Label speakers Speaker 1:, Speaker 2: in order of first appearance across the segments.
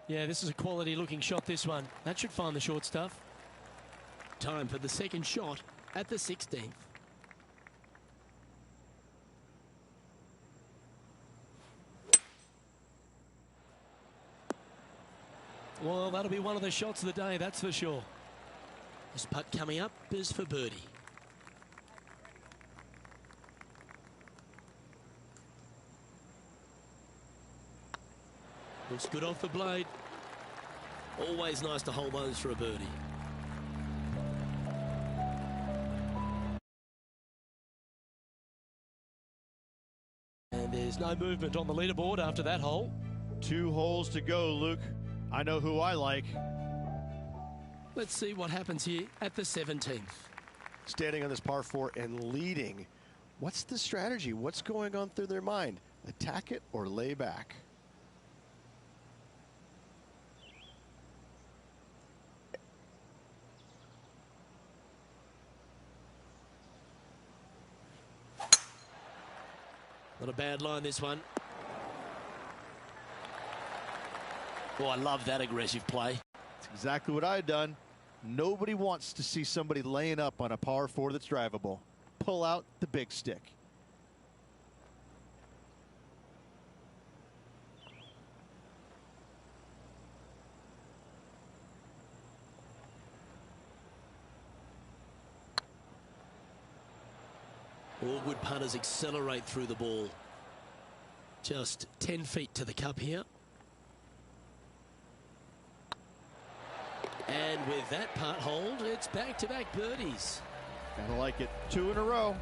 Speaker 1: Yeah, this is a quality looking shot, this one. That should find the short stuff. Time for the second shot at the 16th. Well, that'll be one of the shots of the day, that's for sure. This putt coming up is for birdie. Looks good off the blade. Always nice to hold those for a birdie. And there's no movement on the leaderboard after that hole.
Speaker 2: 2 holes to go, Luke. I know who I like.
Speaker 1: Let's see what happens here at the 17th.
Speaker 3: Standing on this par 4 and leading. What's the strategy? What's going on through their mind? Attack it or lay back?
Speaker 1: Not a bad line, this one. Oh, I love that aggressive play.
Speaker 2: That's exactly what I had done. Nobody wants to see somebody laying up on a par 4 that's drivable. Pull out the big stick.
Speaker 1: All good putters accelerate through the ball. Just 10 feet to the cup here. And with that putt hold, it's back-to-back birdies.
Speaker 2: Kinda like it. 2 in a row.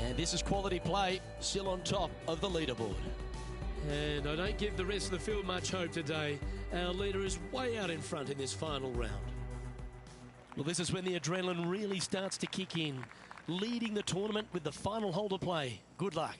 Speaker 1: And this is quality play, still on top of the leaderboard. And I don't give the rest of the field much hope today. Our leader is way out in front in this final round. Well, this is when the adrenaline really starts to kick in. Leading the tournament with the final hole to play. Good luck.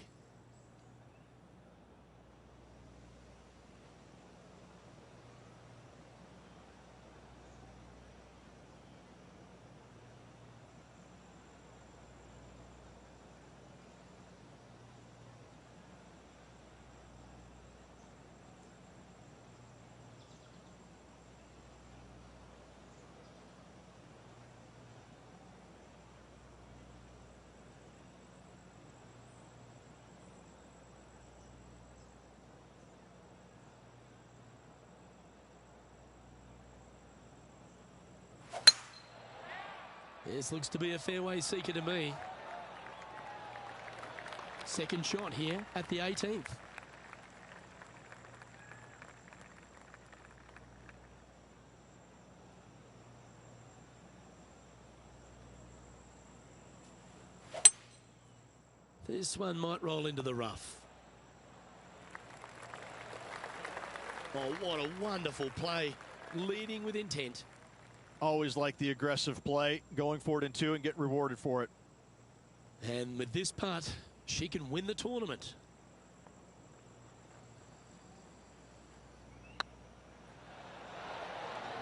Speaker 1: This looks to be a fairway seeker to me. Second shot here at the 18th. This one might roll into the rough. Oh, what a wonderful play. Leading with intent.
Speaker 2: Always like the aggressive play, going for it in 2 and get rewarded for it.
Speaker 1: And with this putt, she can win the tournament.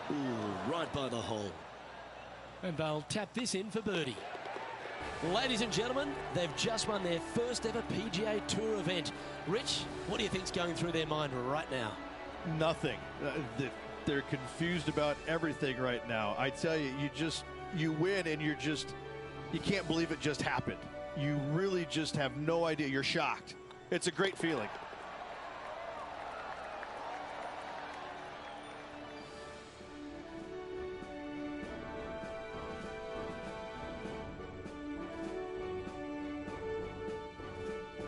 Speaker 1: Ooh, right by the hole. And they'll tap this in for birdie. Ladies and gentlemen, they've just won their first ever PGA Tour event. Rich, what do you think's going through their mind right now?
Speaker 2: Nothing. They're confused about everything right now. I tell you, you win and you can't believe it just happened. You really just have no idea. You're shocked. It's a great feeling.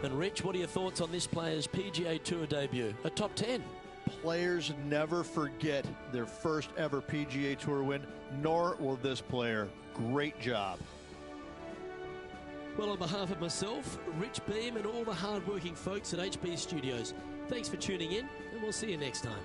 Speaker 1: And Rich, what are your thoughts on this player's PGA Tour debut? A top 10.
Speaker 2: Players never forget their first ever PGA Tour win, nor will this player. Great job.
Speaker 1: Well, on behalf of myself, Rich Beam, and all the hard-working folks at HB Studios, thanks for tuning in, and we'll see you next time.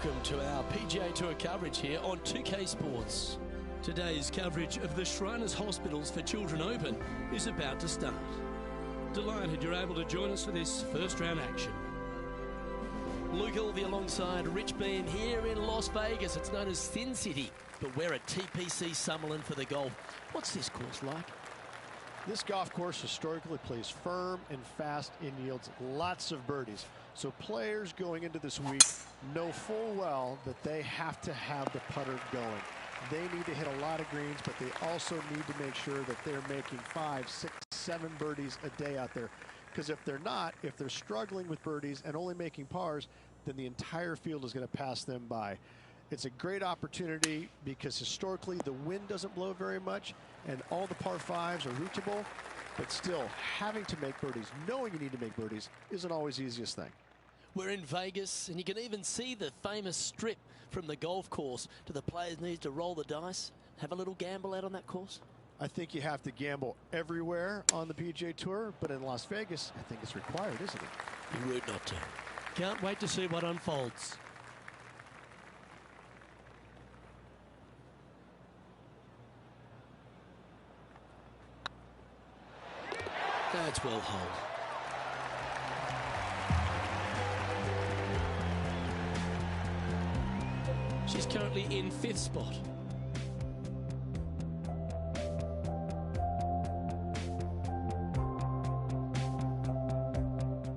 Speaker 1: Welcome to our PGA Tour coverage here on 2K Sports. Today's coverage of the Shriners Hospitals for Children Open is about to start. Delighted you're able to join us for this first round action. Luke Ilvey alongside Rich Beam here in Las Vegas. It's known as Sin City, but we're at Tpc Summerlin for the golf. What's this course like?
Speaker 2: This golf course historically plays firm and fast and yields lots of birdies. So players going into this week know full well that they have to have the putter going. They need to hit a lot of greens, but they also need to make sure that they're making 5, 6, 7 birdies a day out there. Because if they're not, if they're struggling with birdies and only making pars, then the entire field is going to pass them by. It's a great opportunity because historically the wind doesn't blow very much and all the par 5s are reachable, but still having to make birdies, knowing you need to make birdies, isn't always the easiest thing.
Speaker 1: We're in Vegas, and you can even see the famous strip from the golf course. Do the players need to roll the dice, have a little gamble out on that course?
Speaker 2: I think you have to gamble everywhere on the PGA Tour, but in Las Vegas, I think it's required, isn't it?
Speaker 1: You're rude not to. Can't wait to see what unfolds. That's well holed. She's currently in 5th spot.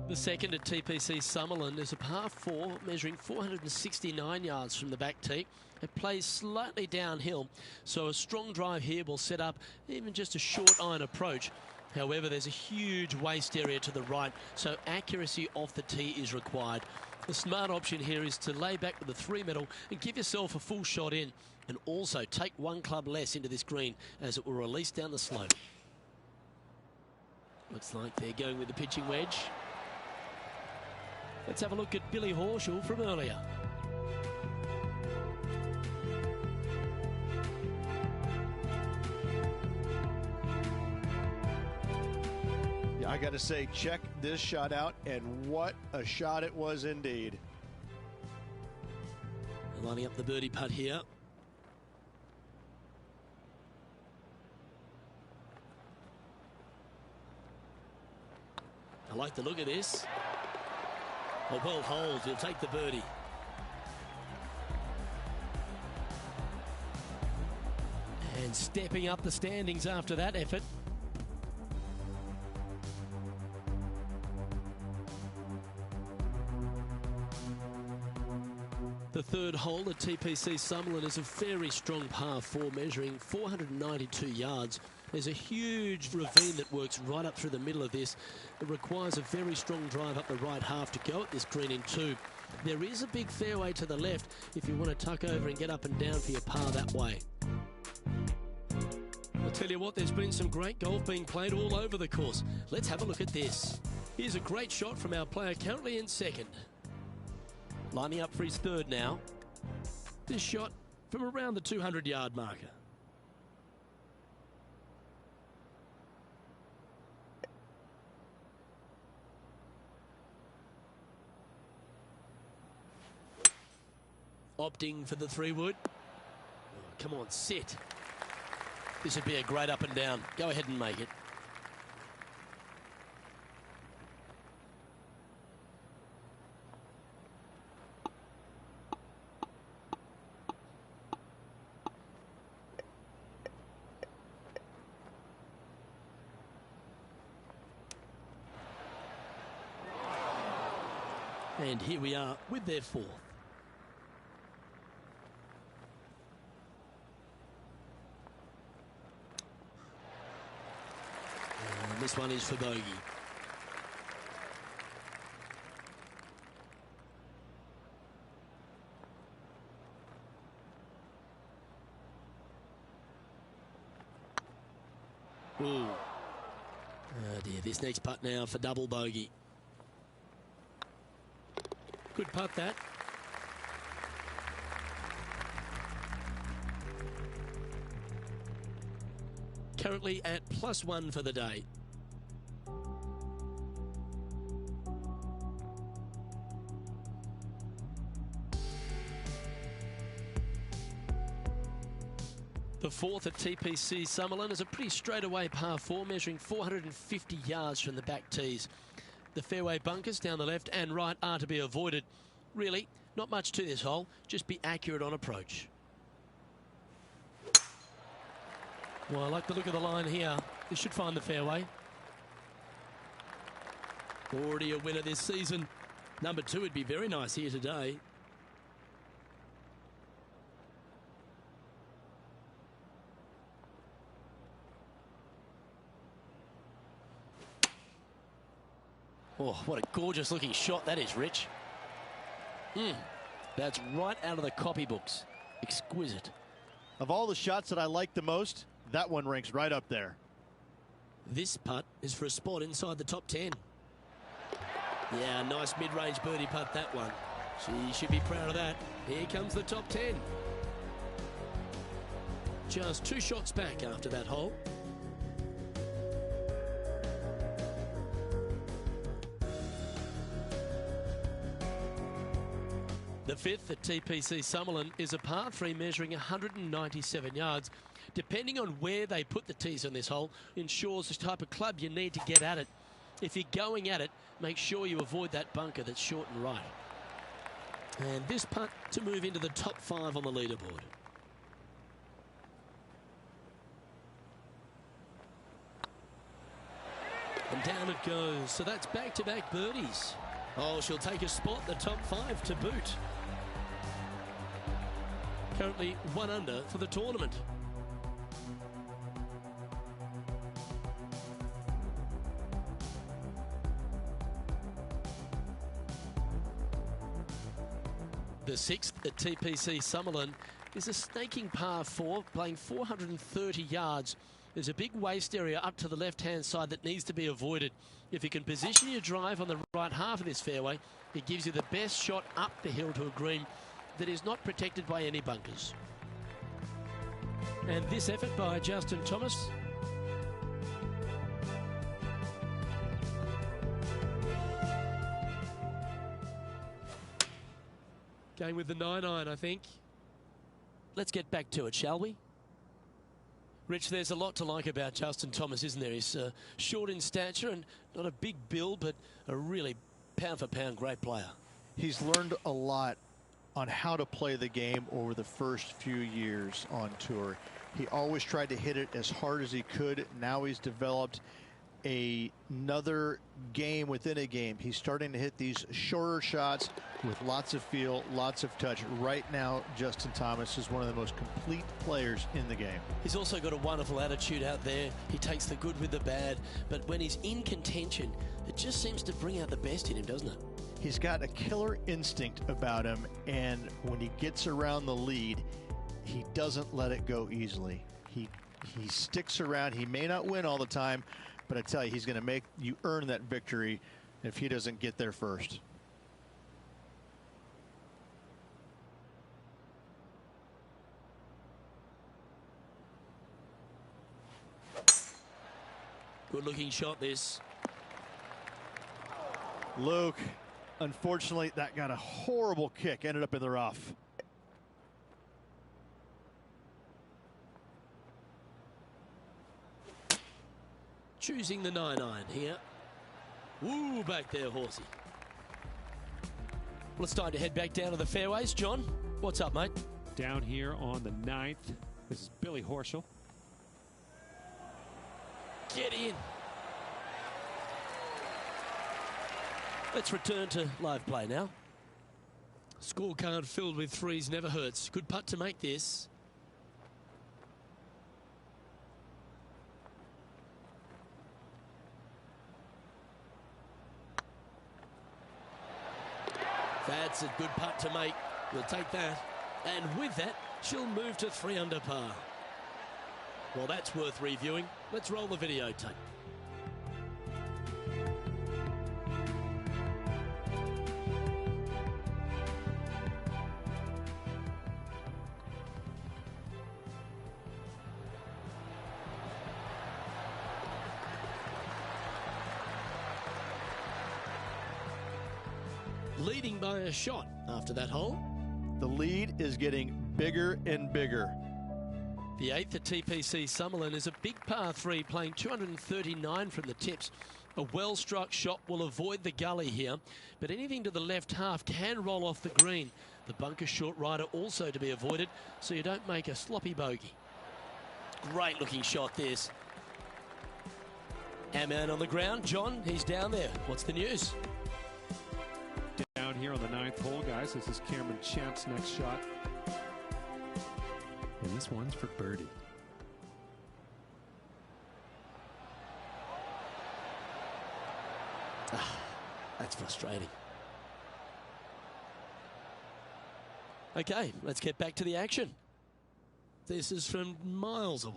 Speaker 1: The second at Tpc Summerlin is a par 4 measuring 469 yards from the back tee. It plays slightly downhill, so a strong drive here will set up even just a short iron approach. However, there's a huge waste area to the right, so accuracy off the tee is required. The smart option here is to lay back with the 3-metal and give yourself a full shot in, and also take 1 club less into this green as it will release down the slope. Looks like they're going with the pitching wedge. Let's have a look at Billy Horschel from earlier.
Speaker 2: I got to say, check this shot out, and what a shot it was indeed.
Speaker 1: Lining up the birdie putt here. I like the look of this. A well holed, he'll take the birdie. And stepping up the standings after that effort. The third hole at Tpc Sumlin is a very strong par 4 measuring 492 yards. There's a huge ravine that works right up through the middle of this. It requires a very strong drive up the right half to go at this green in 2. There is a big fairway to the left if you want to tuck over and get up and down for your par that way. I'll tell you what, there's been some great golf being played all over the course. Let's have a look at this. Here's a great shot from our player currently in 2nd. Lining up for his 3rd now. This shot from around the 200-yard marker. Opting for the 3-wood. Oh, come on, sit. This would be a great up and down. Go ahead and make it. And here we are with their 4th. And this one is for bogey. Ooh. Oh dear, this next putt now for double bogey. Good putt, that. Currently at +1 for the day. The fourth at Tpc Summerlin is a pretty straightaway par 4, measuring 450 yards from the back tees. The fairway bunkers down the left and right are to be avoided. Really, not much to this hole, just be accurate on approach. Well, I like the look of the line here. This should find the fairway. Already a winner this season. Number 2 would be very nice here today. Oh, what a gorgeous looking shot that is, Rich. That's right out of the copybooks. Exquisite.
Speaker 2: Of all the shots that I like the most, that one ranks right up there.
Speaker 1: This putt is for a spot inside the top 10. Yeah, nice mid-range birdie putt, that one. She should be proud of that. Here comes the top 10. Just 2 shots back after that hole. The fifth at Tpc Summerlin is a par 3 measuring 197 yards. Depending on where they put the tees on this hole, ensures the type of club you need to get at it. If you're going at it, make sure you avoid that bunker that's short and right. And this putt to move into the top 5 on the leaderboard. And down it goes. So that's back-to-back birdies. Oh, she'll take a spot, the top 5 to boot. Currently 1 under for the tournament. The 6th at Tpc Summerlin is a snaking par 4, playing 430 yards. There's a big waste area up to the left-hand side that needs to be avoided. If you can position your drive on the right half of this fairway, it gives you the best shot up the hill to a green that is not protected by any bunkers. And this effort by Justin Thomas. Going with the 9-iron, I think. Let's get back to it, shall we? Rich, there's a lot to like about Justin Thomas, isn't there? He's short in stature and not a big build, but a really pound-for-pound great player.
Speaker 2: He's learned a lot on how to play the game over the first few years on tour. He always tried to hit it as hard as he could. Now he's developed another game within a game. He's starting to hit these shorter shots with lots of feel, lots of touch. Right now, Justin Thomas is one of the most complete players in the game.
Speaker 1: He's also got a wonderful attitude out there. He takes the good with the bad, but when he's in contention, it just seems to bring out the best in him, doesn't it?
Speaker 2: He's got a killer instinct about him, and when he gets around the lead, he doesn't let it go easily. He sticks around. He may not win all the time, but I tell you, he's going to make you earn that victory if he doesn't get there first.
Speaker 1: Good looking shot, this.
Speaker 2: Luke, unfortunately, that got a horrible kick, ended up in the rough.
Speaker 1: Choosing the 9-iron here. Woo, back there, horsey. Well, it's time to head back down to the fairways. John, what's up, mate?
Speaker 4: Down here on the 9th, this is Billy Horschel.
Speaker 1: Get in. Let's return to live play now. Scorecard filled with threes never hurts. Good putt to make this. That's a good putt to make. We'll take that. And with that, she'll move to 3 under par. Well, that's worth reviewing. Let's roll the videotape. Leading by a shot after that hole.
Speaker 2: The lead is getting bigger and bigger.
Speaker 1: The 8th at Tpc Summerlin is a big par 3 playing 239 from the tips. A well-struck shot will avoid the gully here, but anything to the left half can roll off the green. The bunker short rider also to be avoided, so you don't make a sloppy bogey. Great looking shot this. Our man on the ground, John, he's down there. What's the news?
Speaker 4: Down here on the 9th hole, guys. This is Cameron Champ's next shot. And this one's for birdie.
Speaker 1: That's frustrating. Okay, let's get back to the action. This is from miles away.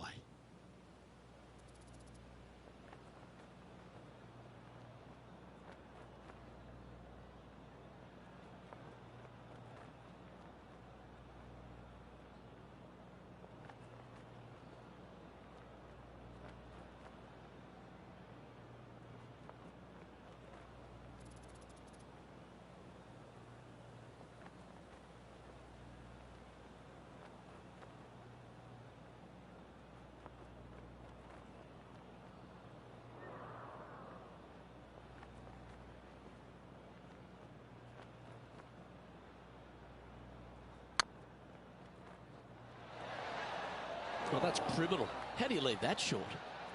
Speaker 1: Well, that's criminal. How do you leave that short?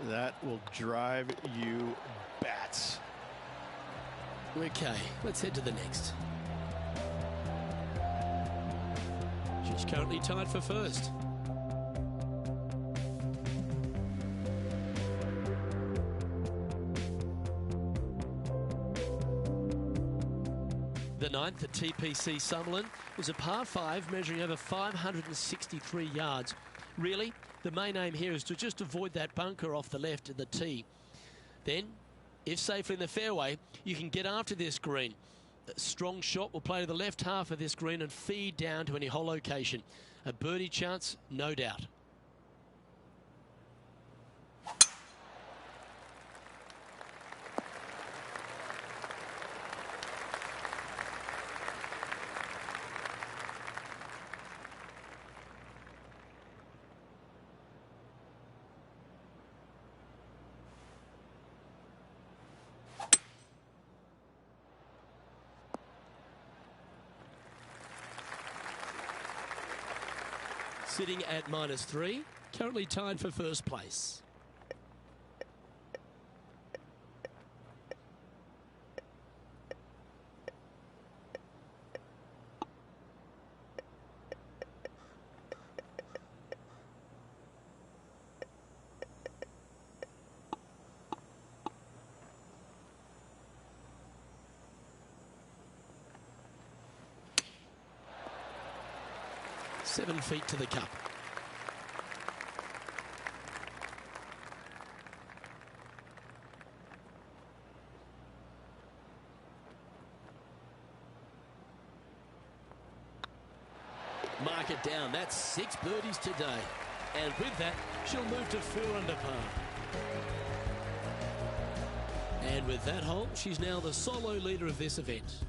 Speaker 2: That will drive you bats.
Speaker 1: Okay, let's head to the next. She's currently tied for first. The 9th at Tpc Sumlin is a par 5 measuring over 563 yards. Really, the main aim here is to just avoid that bunker off the left of the tee. Then, if safely in the fairway, you can get after this green. A strong shot will play to the left half of this green and feed down to any hole location. A birdie chance, no doubt. Sitting at -3, currently tied for first place. Seven feet to the cup. Mark it down. That's 6 birdies today. And with that, she'll move to 4 under par. And with that hole, she's now the solo leader of this event.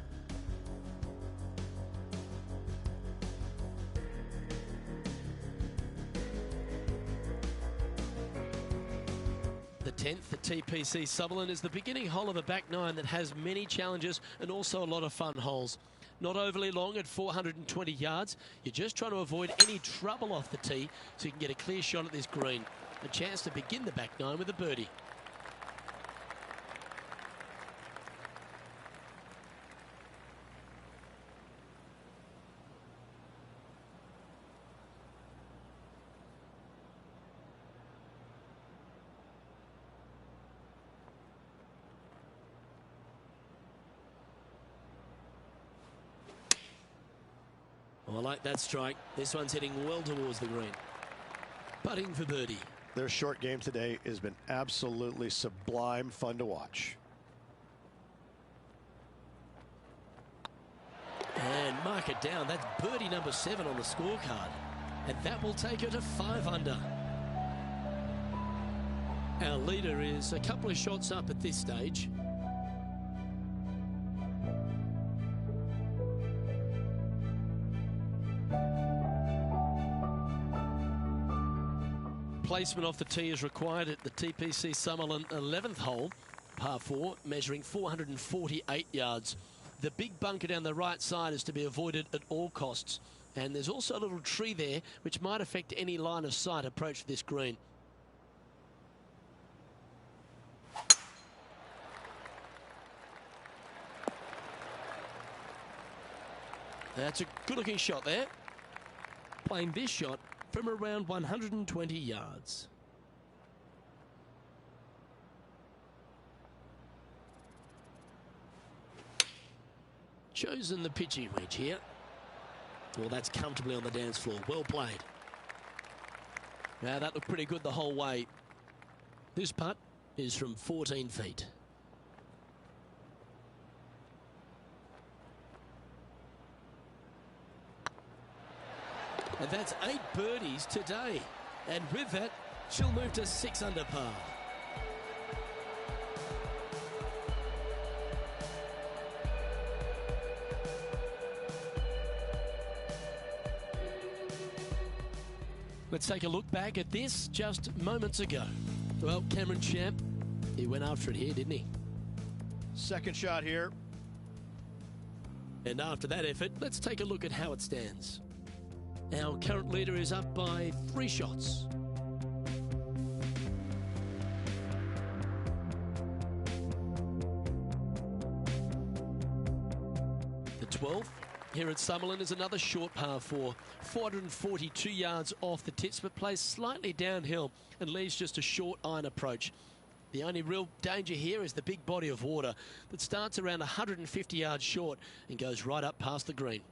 Speaker 1: The 10th at Tpc Sumlin is the beginning hole of a back 9 that has many challenges and also a lot of fun holes. Not overly long at 420 yards. You're just trying to avoid any trouble off the tee so you can get a clear shot at this green. A chance to begin the back 9 with a birdie. Oh, I like that strike. This one's heading well towards the green. Putting for birdie.
Speaker 3: Their short game today has been absolutely sublime fun to watch.
Speaker 1: And mark it down. That's birdie number 7 on the scorecard. And that will take her to 5 under. Our leader is a couple of shots up at this stage. placement off the tee is required at the Tpc Summerlin 11th hole, par 4, measuring 448 yards. The big bunker down the right side is to be avoided at all costs. And there's also a little tree there which might affect any line of sight approach to this green. That's a good-looking shot there. Playing this shot from around 120 yards. Chosen the pitching wedge here. Well, that's comfortably on the dance floor. Well played. Now, that looked pretty good the whole way. This putt is from 14 feet. And that's 8 birdies today. And with that, she'll move to 6 under par. Let's take a look back at this just moments ago. Well, Cameron Champ, he went after it here, didn't he?
Speaker 2: Second shot here.
Speaker 1: And after that effort, let's take a look at how it stands. Our current leader is up by 3 shots. The 12th here at Summerlin is another short par 4, 442 yards off the tips, but plays slightly downhill and leaves just a short iron approach. The only real danger here is the big body of water that starts around 150 yards short and goes right up past the green.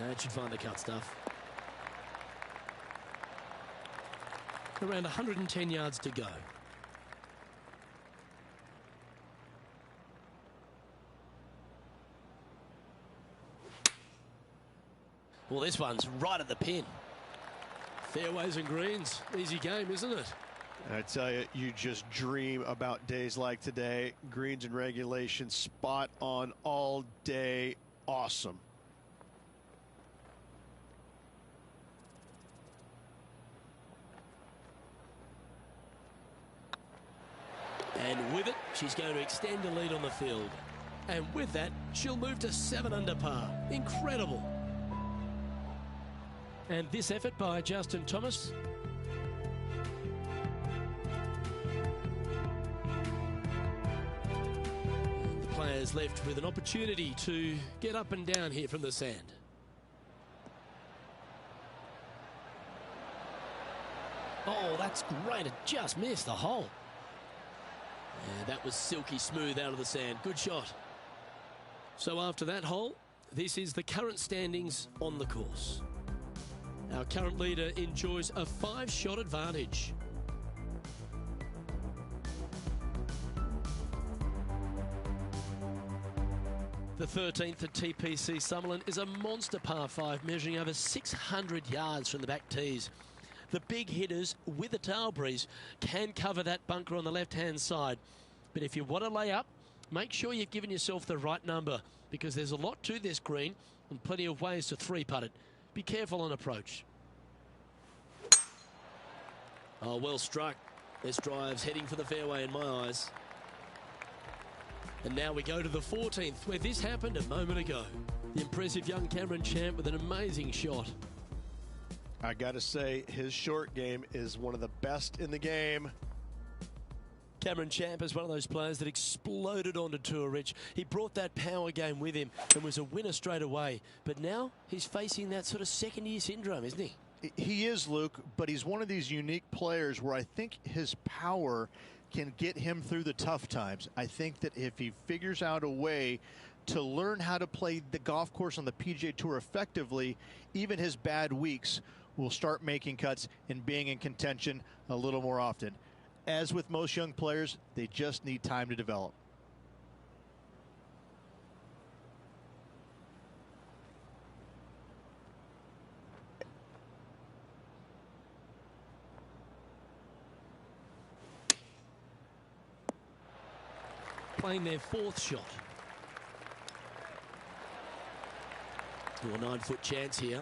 Speaker 1: That should find the cut stuff. Around 110 yards to go. Well, this one's right at the pin. Fairways and greens. Easy game, isn't it?
Speaker 2: I tell you, you just dream about days like today. Greens and regulation, spot on all day. Awesome.
Speaker 1: And with it, she's going to extend the lead on the field. And with that, she'll move to 7 under par. Incredible. And this effort by Justin Thomas. And the players left with an opportunity to get up and down here from the sand. Oh, that's great. It just missed the hole. Yeah, that was silky smooth out of the sand. Good shot. So after that hole, this is the current standings on the course. Our current leader enjoys a 5-shot advantage. The 13th at Tpc Sumlin is a monster par 5 measuring over 600 yards from the back tees. The big hitters with a tail breeze can cover that bunker on the left-hand side. But if you want to lay up, make sure you've given yourself the right number, because there's a lot to this green and plenty of ways to 3-putt it. Be careful on approach. Oh, well struck. This drive's heading for the fairway in my eyes. And now we go to the 14th, where this happened a moment ago. The impressive young Cameron Champ with an amazing shot.
Speaker 2: I got to say, his short game is one of the best in the game.
Speaker 1: Cameron Champ is one of those players that exploded onto tour, Rich. He brought that power game with him and was a winner straight away. But now he's facing that sort of second-year syndrome, isn't he?
Speaker 2: He is, Luke, but he's one of these unique players where I think his power can get him through the tough times. I think that if he figures out a way to learn how to play the golf course on the PGA Tour effectively, even his bad weeks will start making cuts and being in contention a little more often. As with most young players, they just need time to develop.
Speaker 1: Playing their 4th shot. A 9-foot chance here.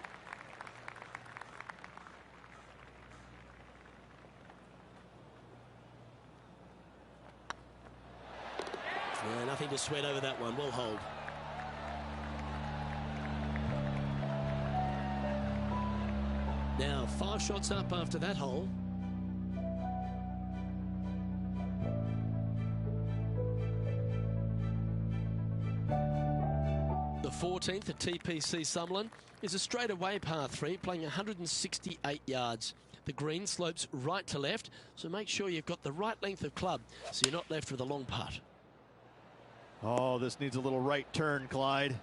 Speaker 1: Yeah, nothing to sweat over that one. Well hold. Now 5 shots up after that hole. The 14th at Tpc Sumlin is a straightaway par 3 playing 168 yards. The green slopes right to left, so make sure you've got the right length of club so you're not left with a long putt.
Speaker 2: Oh, this needs a little right turn, Clyde.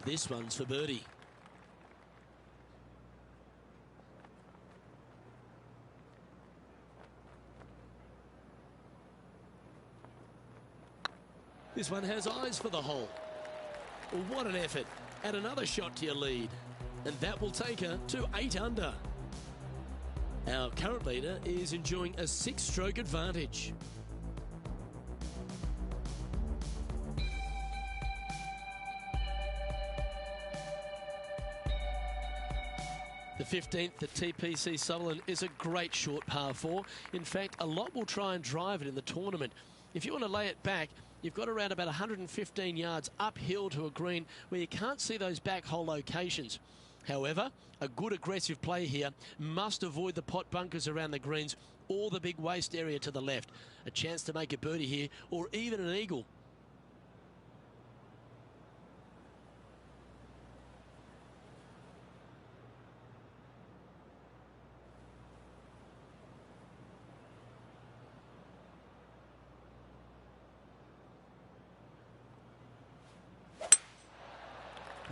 Speaker 1: This one's for birdie. This one has eyes for the hole. What an effort. Add another shot to your lead. And that will take her to 8 under. Our current leader is enjoying a 6-stroke advantage. The 15th at Tpc Summerlin is a great short par 4. In fact, a lot will try and drive it in the tournament. If you want to lay it back, you've got around about 115 yards uphill to a green where you can't see those back hole locations. However, a good aggressive play here must avoid the pot bunkers around the greens or the big waste area to the left. A chance to make a birdie here or even an eagle.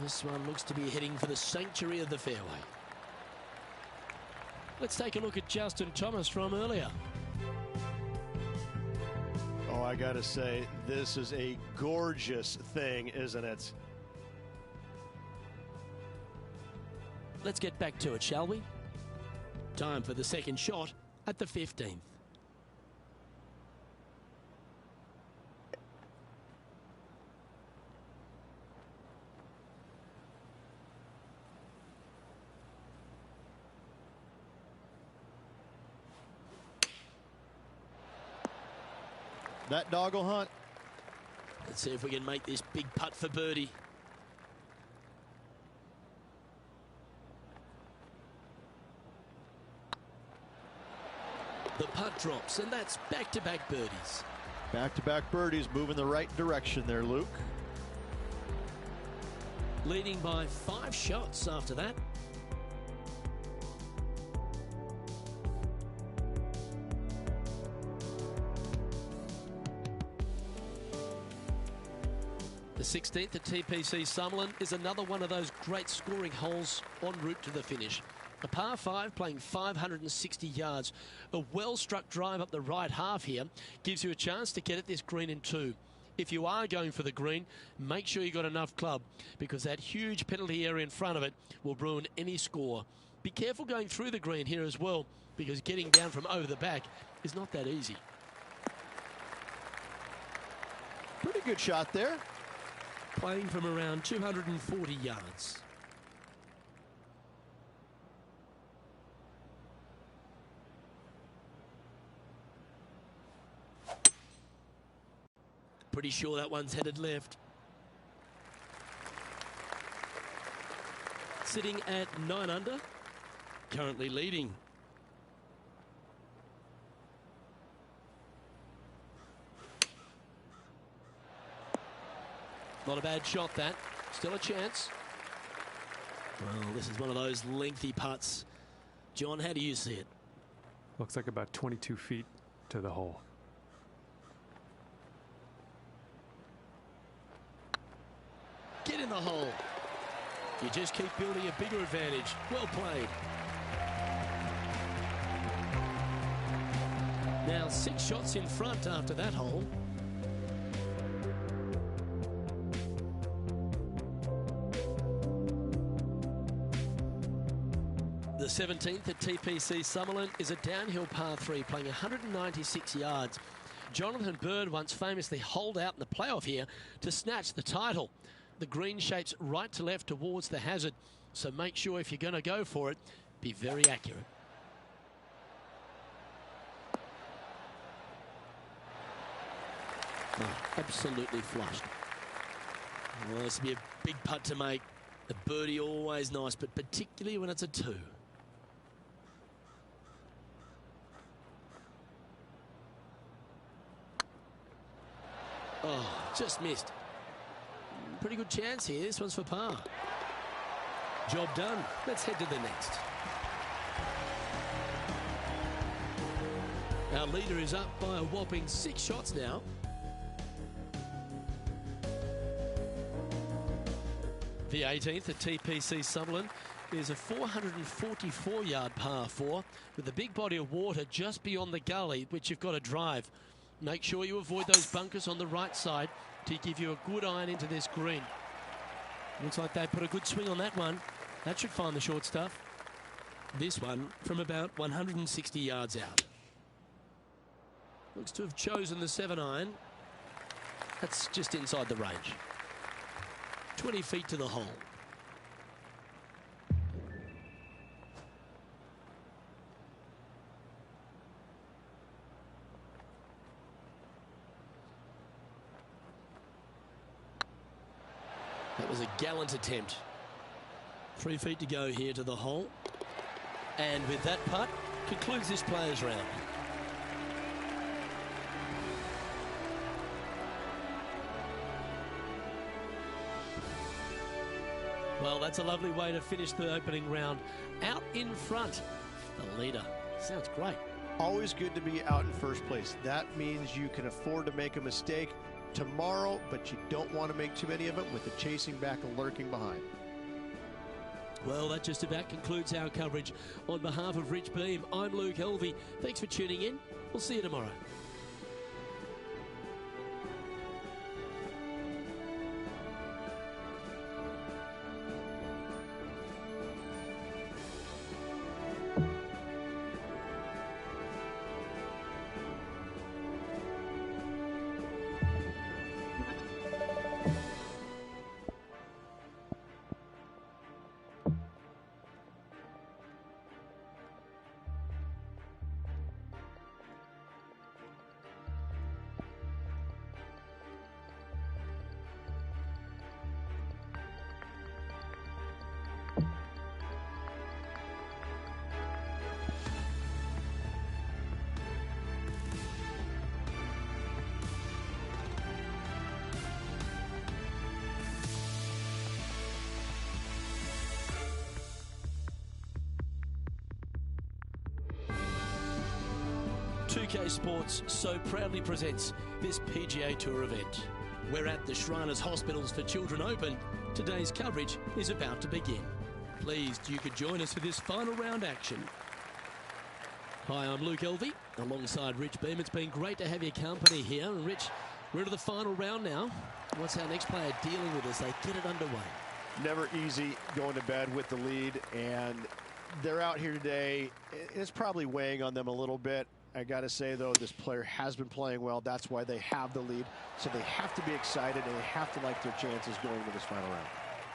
Speaker 1: This one looks to be heading for the sanctuary of the fairway. Let's take a look at Justin Thomas from earlier.
Speaker 3: Oh, I gotta say, this is a gorgeous thing, isn't it?
Speaker 1: Let's get back to it, shall we? Time for the second shot at the 15th.
Speaker 2: That dog will hunt.
Speaker 1: Let's see if we can make this big putt for birdie. The putt drops, and that's back-to-back birdies.
Speaker 2: Back-to-back birdies, moving the right direction there, Luke.
Speaker 1: Leading by 5 shots after that. The 16th at Tpc Sumlin is another one of those great scoring holes en route to the finish. A par 5 playing 560 yards. A well-struck drive up the right half here gives you a chance to get at this green in 2. If you are going for the green, make sure you got enough club because that huge penalty area in front of it will ruin any score. Be careful going through the green here as well because getting down from over the back is not that easy.
Speaker 2: Pretty good shot there.
Speaker 1: Playing from around 240 yards. Pretty sure that one's headed left. Sitting at 9 under, currently leading. Not a bad shot, that. Still a chance. Well, this is one of those lengthy putts. John, how do you see it?
Speaker 4: Looks like about 22 feet to the hole.
Speaker 1: Get in the hole. You just keep building a bigger advantage. Well played. Now 6 shots in front after that hole. The 17th at Tpc Summerlin is a downhill par 3 playing 196 yards. Jonathan Bird once famously holed out in the playoff here to snatch the title. the green shapes right to left towards the hazard. So make sure if you're going to go for it, be very accurate. Oh, absolutely flushed. Well, this will be a big putt to make. A birdie always nice, but particularly when it's a 2. Oh, just missed. Pretty good chance here. This one's for par. Job done. Let's head to the next. Our leader is up by a whopping 6 shots now. The 18th at Tpc Sumlin is a 444-yard par 4 with a big body of water just beyond the gully, which you've got to drive. Make sure you avoid those bunkers on the right side to give you a good iron into this green. Looks like they put a good swing on that one. That should find the short stuff. This one from about 160 yards out. Looks to have chosen the 7-iron. That's just inside the range. 20 feet to the hole. That was a gallant attempt. 3 feet to go here to the hole. And with that putt, concludes this players' round. Well, that's a lovely way to finish the opening round. Out in front, the leader. Sounds great.
Speaker 3: Always good to be out in first place. That means you can afford to make a mistake tomorrow, but you don't want to make too many of them with the chasing back and lurking behind.
Speaker 1: Well, that just about concludes our coverage. On behalf of Rich Beam, I'm Luke Helvey. Thanks for tuning in. We'll see you tomorrow. Tpc Sports so proudly presents this PGA Tour event. We're at the Shriners Hospitals for Children Open. Today's coverage is about to begin. Pleased you could join us for this final round action. Hi, I'm Luke Helvey, alongside Rich Beam. It's been great to have your company here. And Rich, we're into the final round now. What's our next player dealing with as they get it underway?
Speaker 3: Never easy going to bed with the lead, and they're out here today. It's probably weighing on them a little bit. I got to say, though, this player has been playing well. That's why they have the lead. So they have to be excited, and they have to like their chances going into this final round.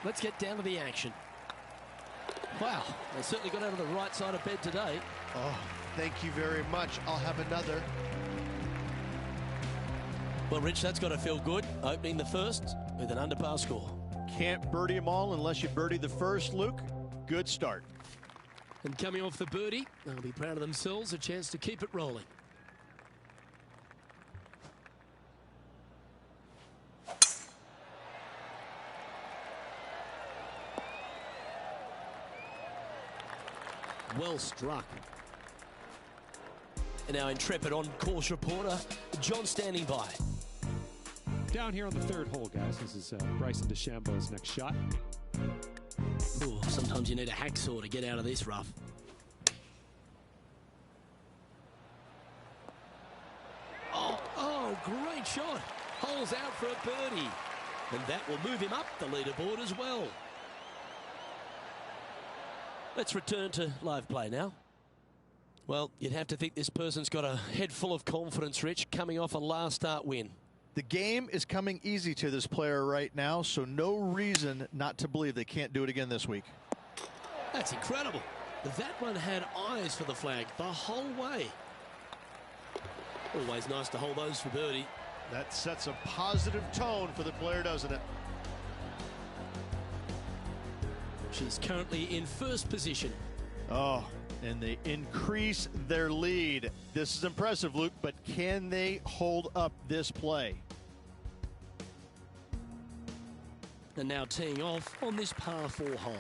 Speaker 1: Let's get down to the action. Wow, they certainly got out of the right side of bed today.
Speaker 3: Oh, thank you very much. I'll have another.
Speaker 1: Well, Rich, that's got to feel good. Opening the first with an under-par score.
Speaker 3: Can't birdie them all unless you birdie the first, Luke. Good start.
Speaker 1: And coming off the birdie, they'll be proud of themselves, a chance to keep it rolling. Well struck. And our intrepid on-course reporter, John, standing by.
Speaker 4: Down here on the third hole, guys. This is Bryson DeChambeau's next shot.
Speaker 1: Ooh, sometimes you need a hacksaw to get out of this rough. Oh, great shot. Holes out for a birdie. And that will move him up the leaderboard as well. Let's return to live play now. Well, you'd have to think this person's got a head full of confidence, Rich, coming off a last start win.
Speaker 2: The game is coming easy to this player right now, so no reason not to believe they can't do it again this week.
Speaker 1: That's incredible. That one had eyes for the flag the whole way. Always nice to hold those for birdie.
Speaker 3: That sets a positive tone for the player, doesn't it?
Speaker 1: She's currently in first position.
Speaker 2: Oh, and they increase their lead. This is impressive, Luke, but can they hold up this play?
Speaker 1: And now teeing off on this par 4 hole.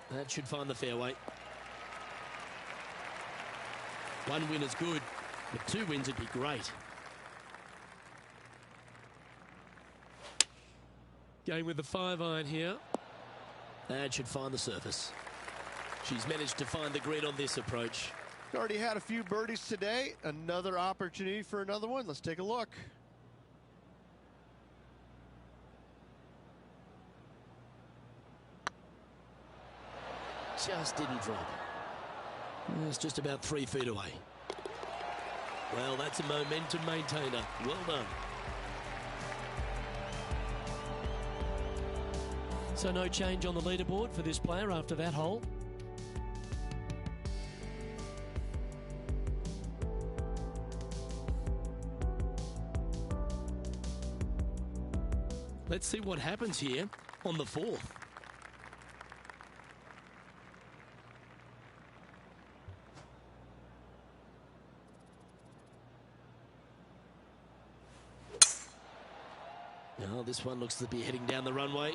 Speaker 1: That should find the fairway. One win is good, but 2 wins would be great. Going with the 5-iron here. That should find the surface. She's managed to find the green on this approach.
Speaker 3: Already had a few birdies today. Another opportunity for another one. Let's take a look.
Speaker 1: Just didn't drop. It's just about 3 feet away. Well, that's a momentum maintainer. Well done. So no change on the leaderboard for this player after that hole. Let's see what happens here on the 4th. Now this one looks to be heading down the runway.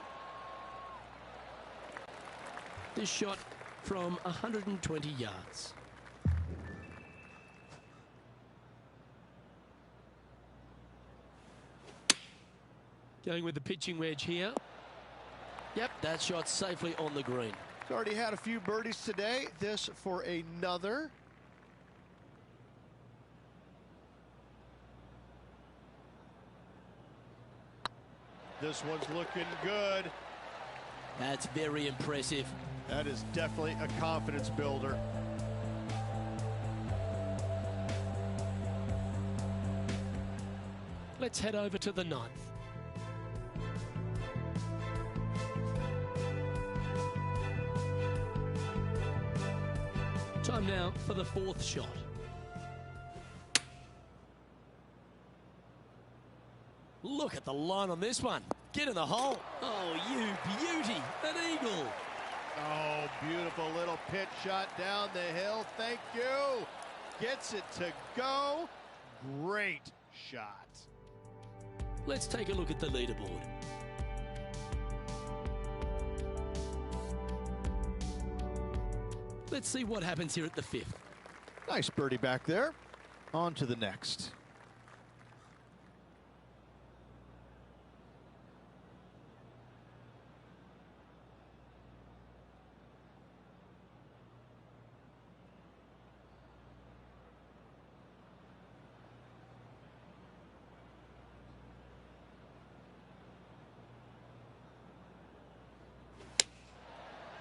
Speaker 1: This shot from 120 yards. Going with the pitching wedge here. Yep, that shot safely on the green.
Speaker 3: Already had a few birdies today. This for another. This one's looking good.
Speaker 1: That's very impressive.
Speaker 3: That is definitely a confidence builder.
Speaker 1: Let's head over to the 9th. Time now for the fourth shot. Look at the line on this one. Get in the hole. Oh, you beauty. An eagle.
Speaker 3: Oh, beautiful little pitch shot down the hill. Thank you. Gets it to go. Great shot.
Speaker 1: Let's take a look at the leaderboard. Let's see what happens here at the fifth.
Speaker 2: Nice birdie back there. On to the next.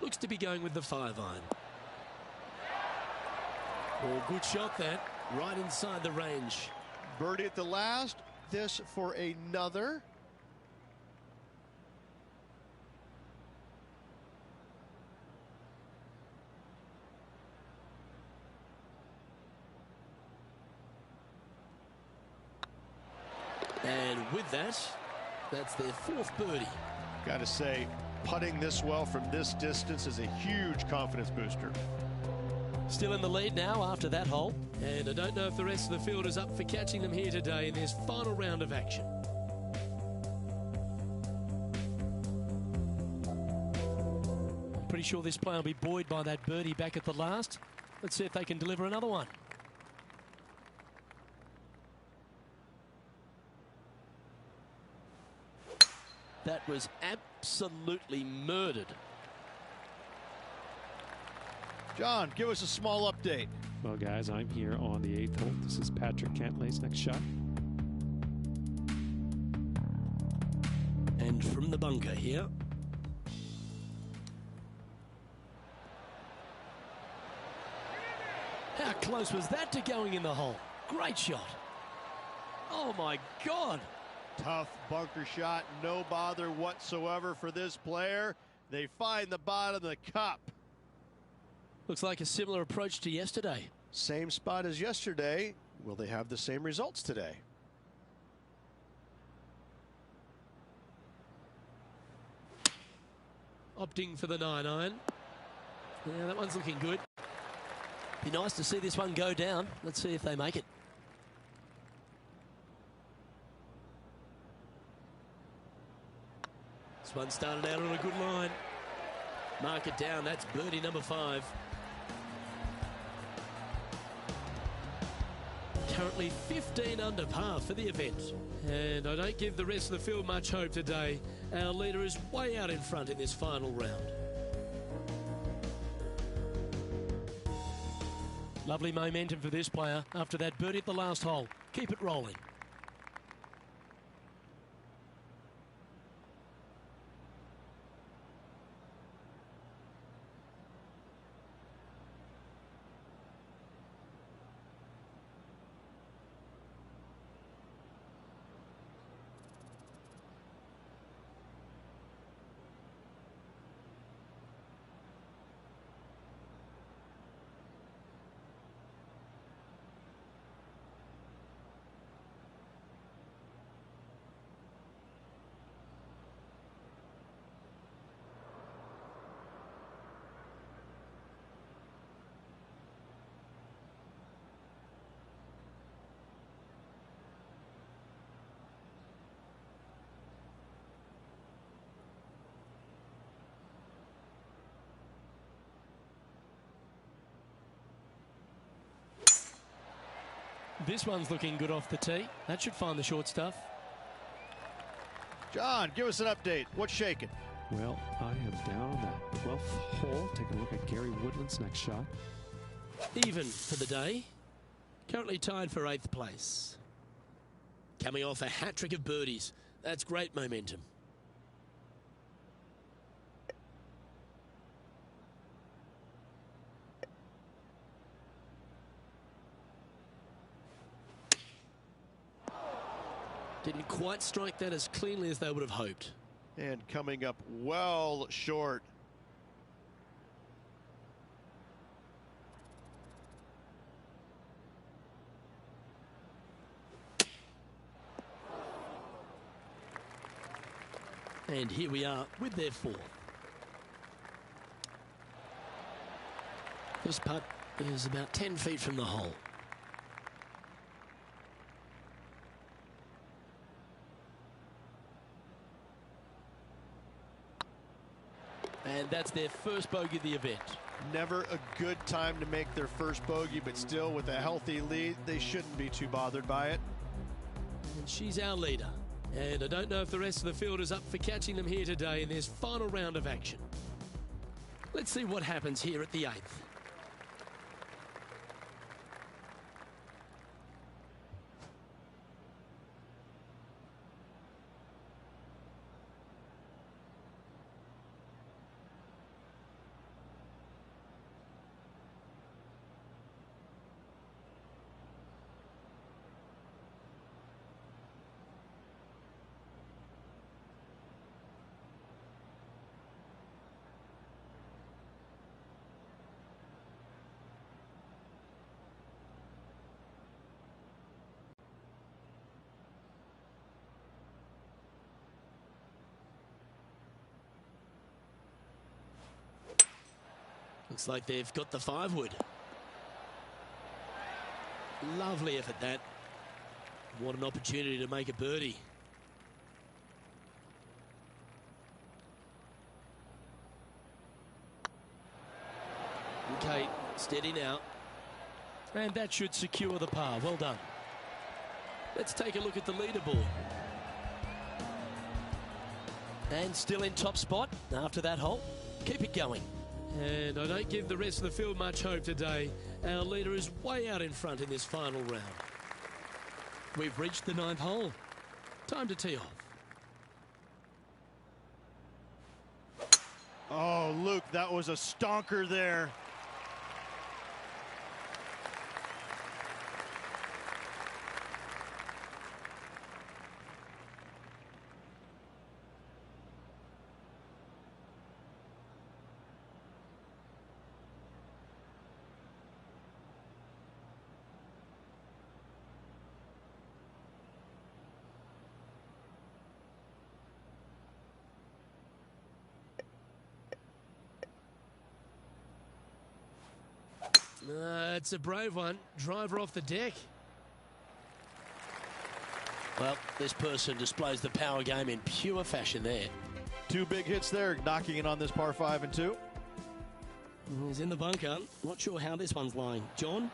Speaker 1: Looks to be going with the 5-iron. Oh, good shot that. Right inside the range.
Speaker 3: Birdie at the last. This for another.
Speaker 1: And with that, that's their fourth birdie.
Speaker 3: Got to say, putting this well from this distance is a huge confidence booster.
Speaker 1: Still in the lead now after that hole. And I don't know if the rest of the field is up for catching them here today in this final round of action. Pretty sure this player will be buoyed by that birdie back at the last. Let's see if they can deliver another one. That was absolutely murdered.
Speaker 2: John, give us a small update.
Speaker 4: Well, guys, I'm here on the 8th hole. This is Patrick Cantlay's next shot.
Speaker 1: And from the bunker here. How close was that to going in the hole? Great shot. Oh, my God.
Speaker 3: Tough bunker shot, no bother whatsoever for this player. They find the bottom of the cup.
Speaker 1: Looks like a similar approach to yesterday.
Speaker 3: Same spot as yesterday. Will they have the same results today?
Speaker 1: Opting for the 9-iron. Yeah, that one's looking good. Be nice to see this one go down. Let's see if they make it. This one started out on a good line. Mark it down. That's birdie number 5. Currently 15 under par for the event. And I don't give the rest of the field much hope today. Our leader is way out in front in this final round. Lovely momentum for this player after that birdie at the last hole. Keep it rolling. This one's looking good off the tee. That should find the short stuff.
Speaker 2: John, give us an update. What's shaking?
Speaker 4: Well, I am down on that 12th hole. Taking a look at Gary Woodland's next shot.
Speaker 1: Even for the day. Currently tied for 8th place. Coming off a hat-trick of birdies. That's great momentum. Didn't quite strike that as cleanly as they would have hoped.
Speaker 3: And coming up well short.
Speaker 1: And here we are with their fourth. This putt is about 10 feet from the hole. And that's their first bogey of the event.
Speaker 3: Never a good time to make their first bogey, but still with a healthy lead, they shouldn't be too bothered by it.
Speaker 1: And she's our leader. And I don't know if the rest of the field is up for catching them here today in this final round of action. Let's see what happens here at the 8th. Looks like they've got the 5-wood. Lovely effort that. What an opportunity to make a birdie. Okay, steady now. And that should secure the par. Well done. Let's take a look at the leaderboard. And still in top spot after that hole. Keep it going. And I don't give the rest of the field much hope today. Our leader is way out in front in this final round. We've reached the 9th hole. Time to tee off.
Speaker 3: Oh, Luke, that was a stonker there.
Speaker 1: It's a brave one. Driver off the deck. Well, this person displays the power game in pure fashion there.
Speaker 2: 2 big hits there, knocking in on this par 5 and 2.
Speaker 1: He's in the bunker. Not sure how this one's lying. John?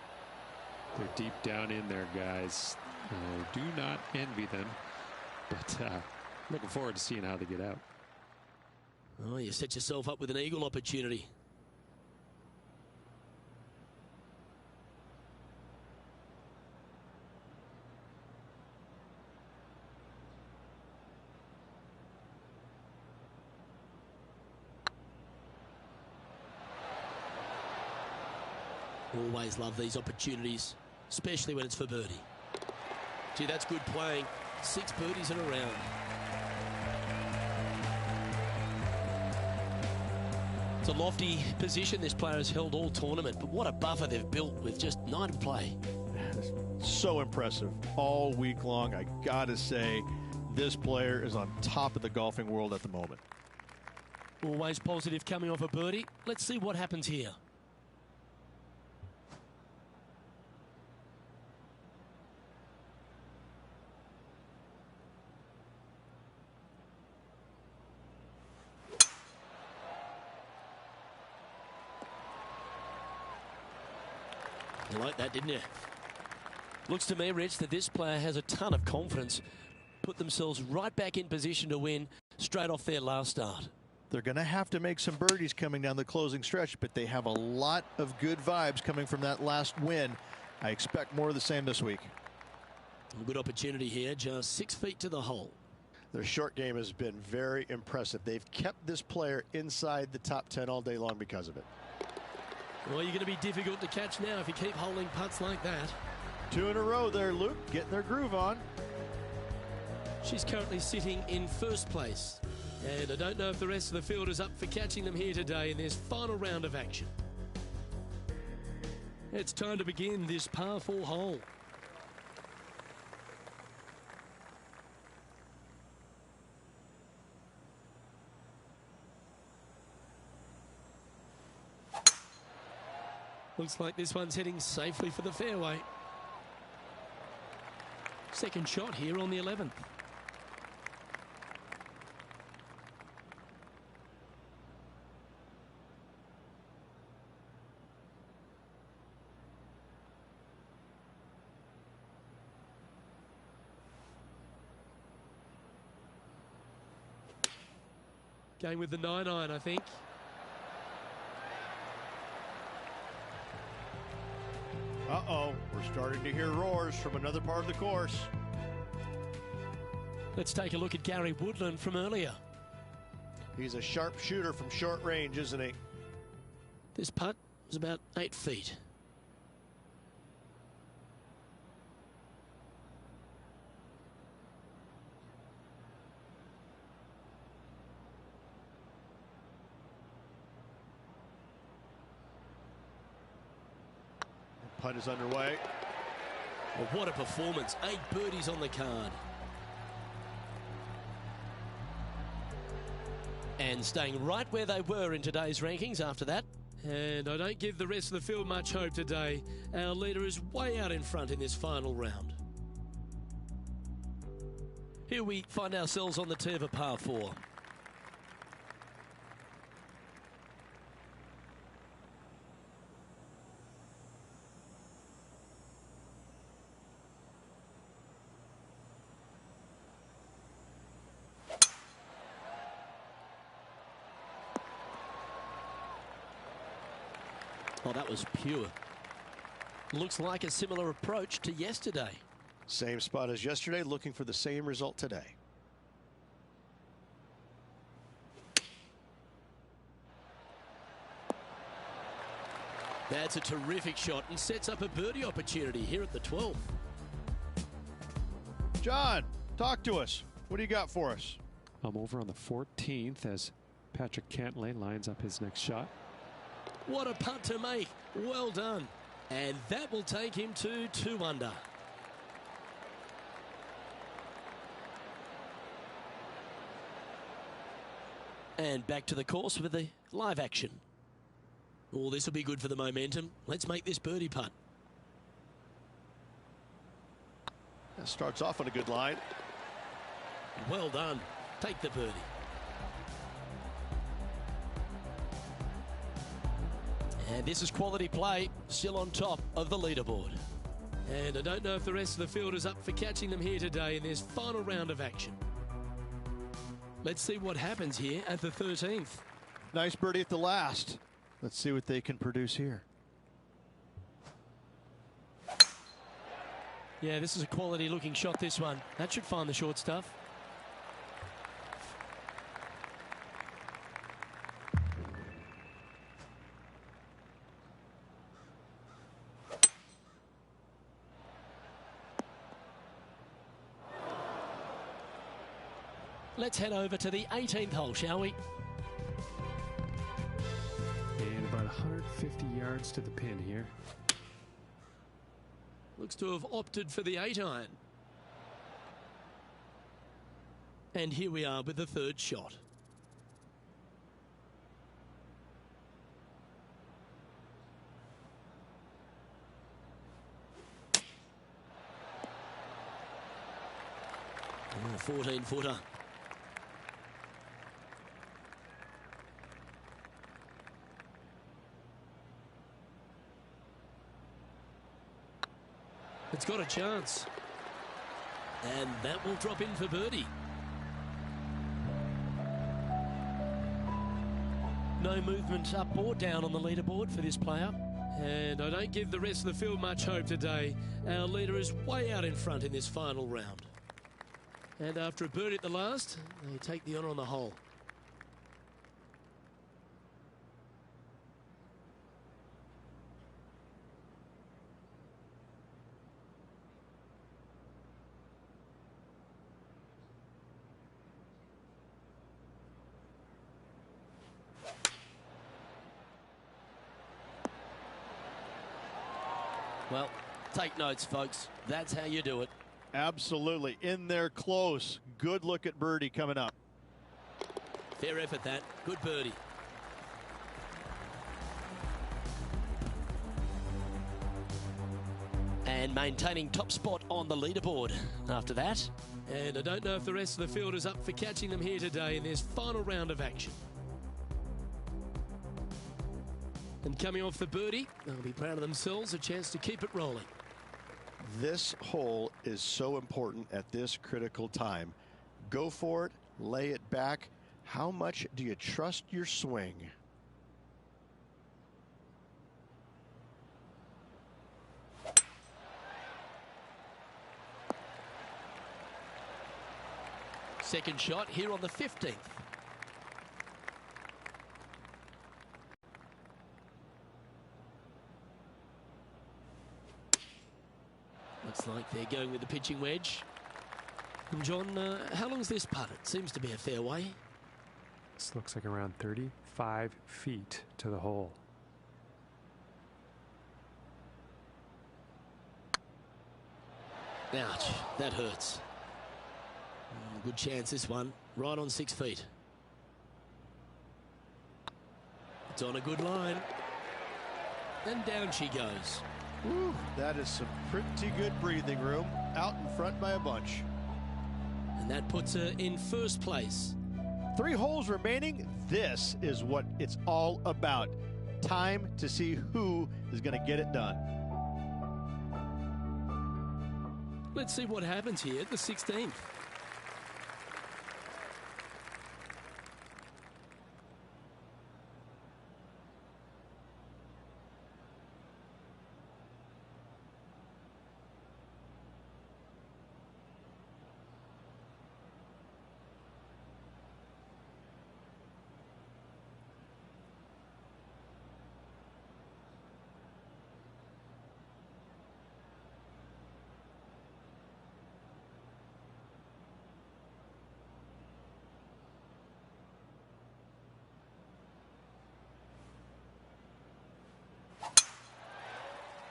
Speaker 4: They're deep down in there, guys. Do not envy them. But looking forward to seeing how they get out.
Speaker 1: Oh, you set yourself up with an eagle opportunity. Always love these opportunities, especially when it's for birdie. Gee, that's good playing. 6 birdies in a round. It's a lofty position this player has held all tournament, but what a buffer they've built with just 9 to play.
Speaker 2: So impressive all week long. I gotta say, this player is on top of the golfing world at the moment.
Speaker 1: Always positive coming off a birdie. Let's see what happens here. You like that, didn't you? Looks to me, Rich, that this player has a ton of confidence. Put themselves right back in position to win straight off their last start.
Speaker 2: They're going to have to make some birdies coming down the closing stretch, but they have a lot of good vibes coming from that last win. I expect more of the same this week.
Speaker 1: A good opportunity here, just 6 feet to the hole.
Speaker 3: Their short game has been very impressive. They've kept this player inside the top 10 all day long because of it.
Speaker 1: Well, you're going to be difficult to catch now if you keep holding putts like that.
Speaker 2: 2 in a row there, Luke, getting their groove on.
Speaker 1: She's currently sitting in first place. And I don't know if the rest of the field is up for catching them here today in this final round of action. It's time to begin this par 4 hole. Looks like this one's heading safely for the fairway. Second shot here on the 11th. Going with the 9-iron, I think.
Speaker 2: Uh-oh, we're starting to hear roars from another part of the course.
Speaker 1: Let's take a look at Gary Woodland from earlier.
Speaker 3: He's a sharp shooter from short range, isn't he?
Speaker 1: This putt was about 8 feet.
Speaker 3: Putt is underway.
Speaker 1: Well, what a performance. 8 birdies on the card. And staying right where they were in today's rankings after that. And I don't give the rest of the field much hope today. Our leader is way out in front in this final round. Here we find ourselves on the tee of a par 4. Oh, that was pure. Looks like a similar approach to yesterday.
Speaker 3: Same spot as yesterday, looking for the same result today.
Speaker 1: That's a terrific shot and sets up a birdie opportunity here at the 12th.
Speaker 2: John, talk to us. What do you got for us?
Speaker 4: I'm over on the 14th as Patrick Cantlay lines up his next shot.
Speaker 1: What a putt to make. Well done. And that will take him to 2 under. And back to the course with the live action. Oh, this will be good for the momentum. Let's make this birdie putt.
Speaker 3: That starts off on a good line.
Speaker 1: Well done. Take the birdie. And this is quality play, still on top of the leaderboard. And I don't know if the rest of the field is up for catching them here today in this final round of action. Let's see what happens here at the 13th.
Speaker 2: Nice birdie at the last. Let's see what they can produce here.
Speaker 1: Yeah, this is a quality looking shot, this one. That should find the short stuff. Let's head over to the 18th hole, shall we?
Speaker 4: And about 150 yards to the pin here.
Speaker 1: Looks to have opted for the 8-iron. And here we are with the 3rd shot. Oh, 14-footer. It's got a chance. And that will drop in for birdie. No movement up or down on the leaderboard for this player. And I don't give the rest of the field much hope today. Our leader is way out in front in this final round. And after a birdie at the last, they take the honour on the hole. Well, take notes, folks. That's how you do it.
Speaker 2: Absolutely. In there close. Good look at birdie coming up.
Speaker 1: Fair effort, that. Good birdie. and maintaining top spot on the leaderboard after that. And I don't know if the rest of the field is up for catching them here today in this final round of action. And coming off the birdie, they'll be proud of themselves, a chance to keep it rolling.
Speaker 3: This hole is so important at this critical time. Go for it, lay it back. How much do you trust your swing?
Speaker 1: Second shot here on the 15th. Looks like they're going with the pitching wedge. And John, how long's this putt? It seems to be a fair way.
Speaker 5: This looks like around 35 feet to the hole.
Speaker 1: Ouch, that hurts. Good chance this one, right on 6 feet. It's on a good line. And down she goes.
Speaker 3: Woo, that is some pretty good breathing room. Out in front by a bunch.
Speaker 1: And that puts her in first place.
Speaker 2: 3 holes remaining. This is what it's all about. Time to see who is going to get it done.
Speaker 1: Let's see what happens here at the 16th.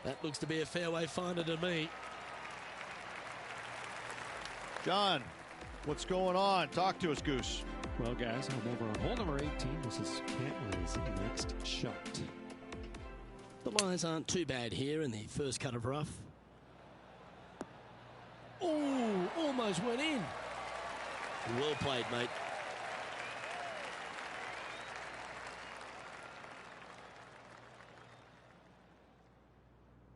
Speaker 1: That looks to be a fairway finder to me.
Speaker 2: John, what's going on? Talk to us, Goose.
Speaker 4: Well, guys, I'm over on hole number 18. This is Cantlay's next shot.
Speaker 1: The lies aren't too bad here in the first cut of rough. Oh, almost went in. Well played, mate.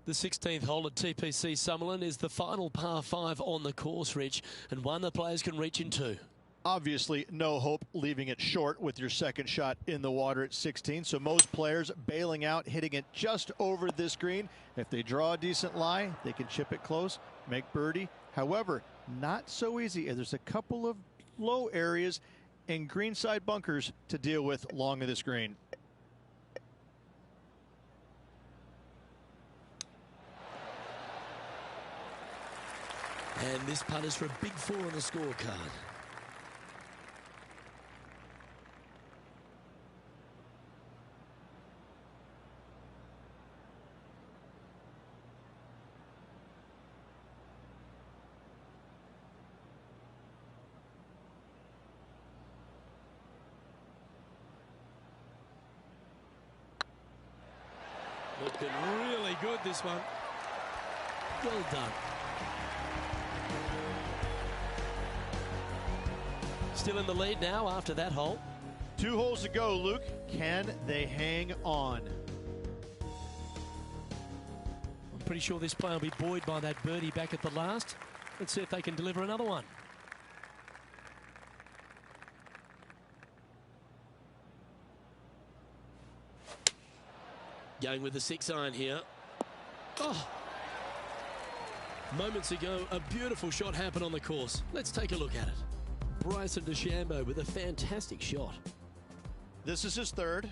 Speaker 1: The 16th hole at Tpc Summerlin is the final par 5 on the course, Rich, and one the players can reach into.
Speaker 2: Obviously, no hope leaving it short with your second shot in the water at 16. So most players bailing out, hitting it just over this green. If they draw a decent lie, they can chip it close, make birdie. However, not so easy. There's a couple of low areas and greenside bunkers to deal with along this green.
Speaker 1: And this putt is for a big 4 on the scorecard. Looking really good, this one. Well done. Still in the lead now after that hole.
Speaker 2: 2 holes to go, Luke. Can they hang on?
Speaker 1: I'm pretty sure this player will be buoyed by that birdie back at the last. Let's see if they can deliver another one. Going with the 6-iron here. Oh! Moments ago, a beautiful shot happened on the course. Let's take a look at it. Bryson DeChambeau with a fantastic shot.
Speaker 2: This is his third.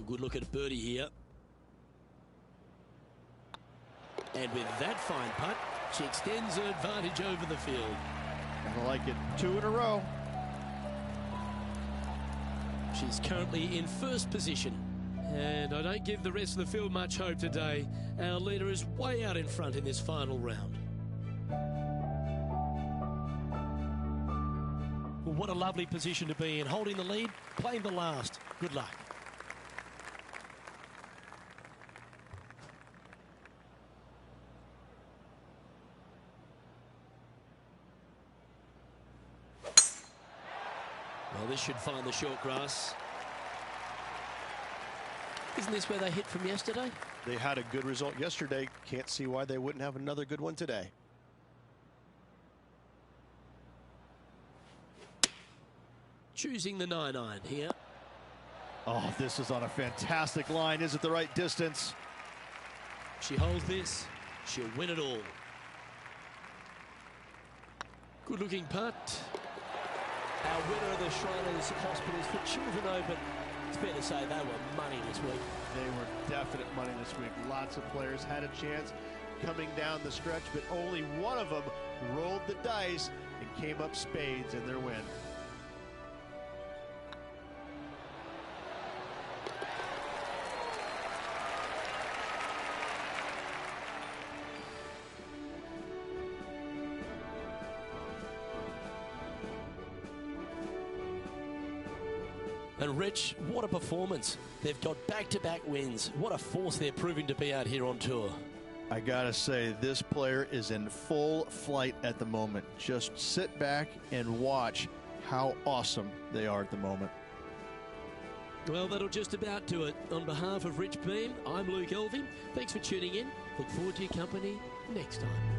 Speaker 1: Good look at birdie here. And with that fine putt, she extends her advantage over the field.
Speaker 2: I like it. 2 in a row.
Speaker 1: She's currently in first position. And I don't give the rest of the field much hope today. Our leader is way out in front in this final round. Well, what a lovely position to be in. Holding the lead, playing the last. Good luck. Well, this should find the short grass. Isn't this where they hit from yesterday?
Speaker 3: They had a good result yesterday. Can't see why they wouldn't have another good one today.
Speaker 1: Choosing the 9-iron here.
Speaker 2: Oh, this is on a fantastic line. Is it the right distance?
Speaker 1: She holds this, she'll win it all. Good looking putt. Our winner of the Shriners Hospitals for Children Open. It's fair to say they were money this week.
Speaker 3: They were definite money this week. Lots of players had a chance coming down the stretch, but only one of them rolled the dice and came up spades in their win.
Speaker 1: And Rich, what a performance. They've got back-to-back wins. What a force they're proving to be out here on tour.
Speaker 2: I gotta say, this player is in full flight at the moment. Just sit back and watch how awesome they are at the moment.
Speaker 1: Well, that'll just about do it. On behalf of Rich Beam, I'm Luke Elving. Thanks for tuning in. Look forward to your company next time.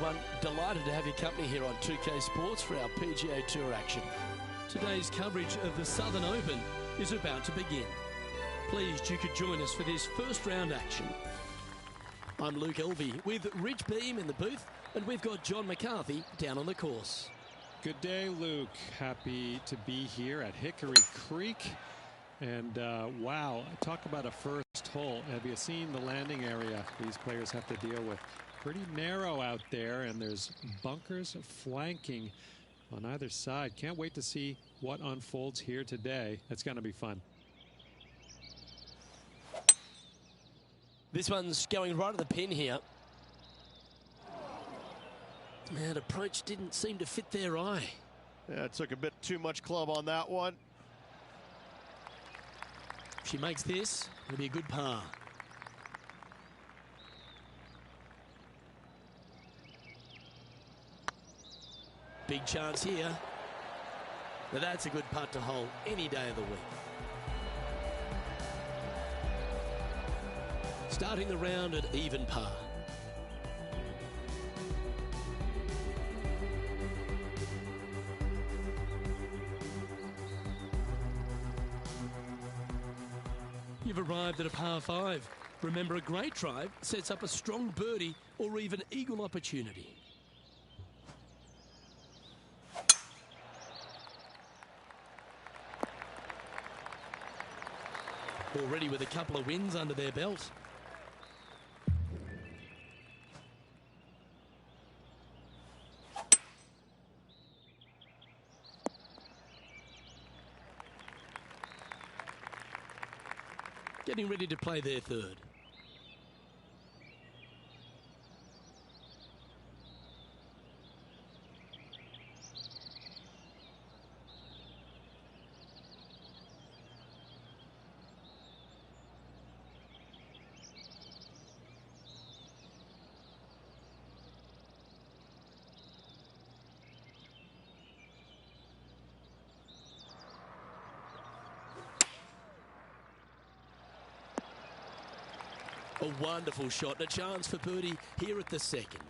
Speaker 1: everyone. Delighted to have your company here on 2K Sports for our PGA Tour action. Today's coverage of the Southern Open is about to begin. Pleased you could join us for this first round action. I'm Luke Elvey with Rich Beam in the booth, and we've got John McCarthy down on the course.
Speaker 4: Good day, Luke. Happy to be here at Hickory Creek. And wow, talk about a first hole. Have you seen the landing area these players have to deal with? Pretty narrow out there, and there's bunkers flanking on either side. Can't wait to see what unfolds here today. It's going to be fun.
Speaker 1: This one's going right at the pin here. That approach didn't seem to fit their eye.
Speaker 3: Yeah, it took a bit too much club on that one.
Speaker 1: If she makes this, it'll be a good par. Big chance here. Now that's a good putt to hold any day of the week. Starting the round at even par. You've arrived at a par 5. Remember, a great drive sets up a strong birdie or even eagle opportunity. Already with a couple of wins under their belt. Getting ready to play their third. A wonderful shot and a chance for birdie here at the second.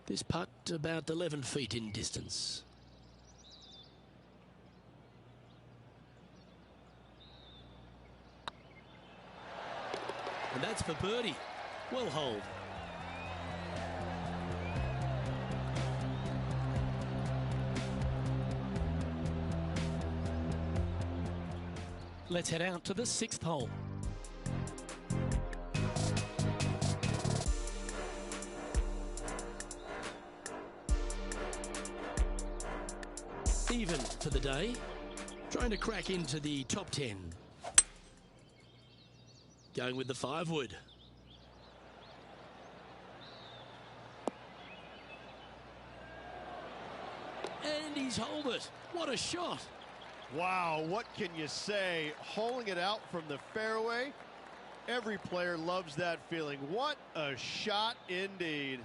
Speaker 1: This putt about 11 feet in distance. And that's for birdie. Well holed. Let's head out to the 6th hole. Even for the day, trying to crack into the top 10. Going with the 5-wood. And he's holed it. What a shot.
Speaker 3: Wow, what can you say? Holing it out from the fairway. Every player loves that feeling. What a shot indeed.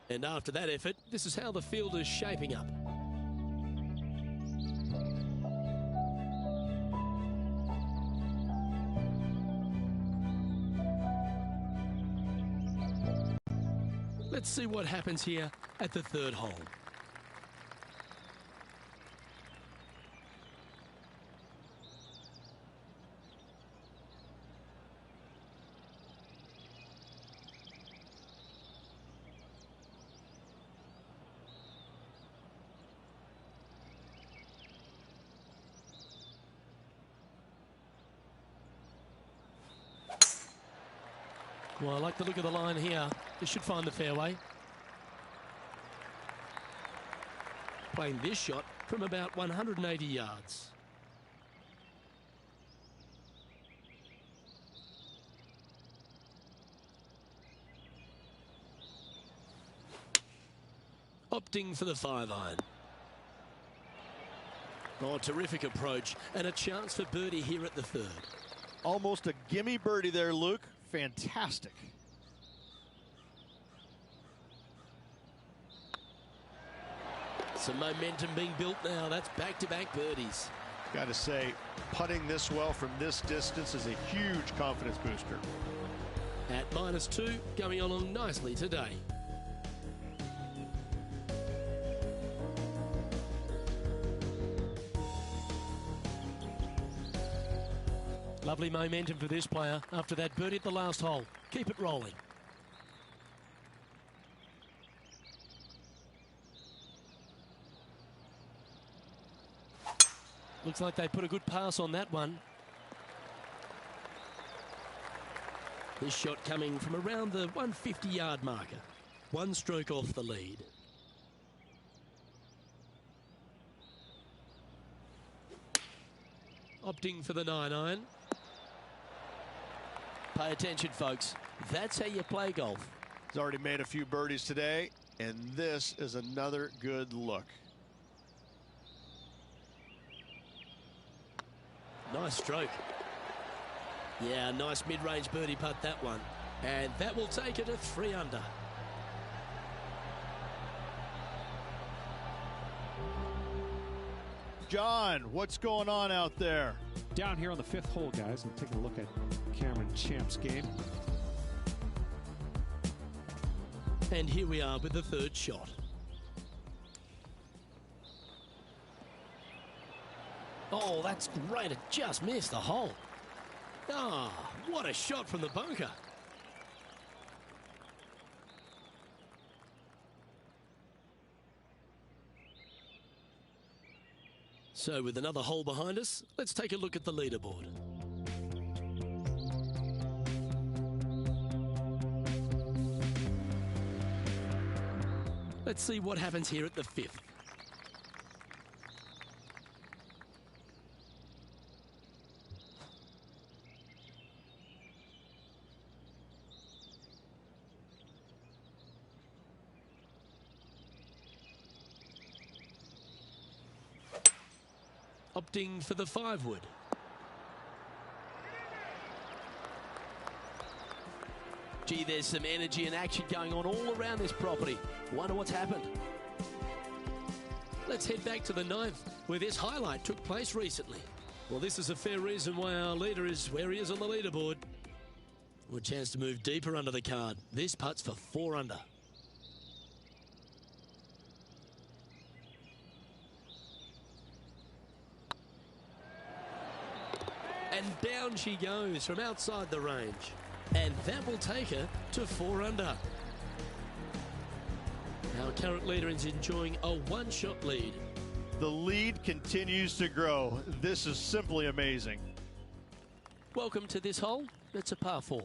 Speaker 1: And after that effort, this is how the field is shaping up. Let's see what happens here at the 3rd hole. Well, I like the look of the line here. This should find the fairway. Playing this shot from about 180 yards. Opting for the 5-iron. Oh, terrific approach and a chance for birdie here at the 3rd.
Speaker 2: Almost a gimme birdie there, Luke. Fantastic.
Speaker 1: Some momentum being built now. That's back-to-back birdies.
Speaker 3: Got to say, putting this well from this distance is a huge confidence booster.
Speaker 1: At -2, going along nicely today. Lovely momentum for this player after that birdie at the last hole. Keep it rolling. Looks like they put a good pass on that one. This shot coming from around the 150-yard marker. One stroke off the lead. Opting for the 9-iron. Pay attention, folks. That's how you play golf.
Speaker 3: He's already made a few birdies today, and this is another good look.
Speaker 1: Nice stroke. Yeah, nice mid-range birdie putt, that one. And that will take it to 3 under.
Speaker 2: John, what's going on out there?
Speaker 4: Down here on the 5th hole, guys, I'm taking a look at Cameron Champ's game.
Speaker 1: And here we are with the 3rd shot. Oh, that's great. It just missed the hole. Ah, what a shot from the bunker. So with another hole behind us, let's take a look at the leaderboard. Let's see what happens here at the 5th. Opting for the 5-wood. Gee, there's some energy and action going on all around this property. Wonder what's happened. Let's head back to the 9th, where this highlight took place recently. Well, this is a fair reason why our leader is where he is on the leaderboard. Well, a chance to move deeper under the card. This putt's for 4 under. And down she goes from outside the range. And that will take her to 4 under. Our current leader is enjoying a 1-shot lead.
Speaker 2: The lead continues to grow. This is simply amazing.
Speaker 1: Welcome to this hole. It's a par 4.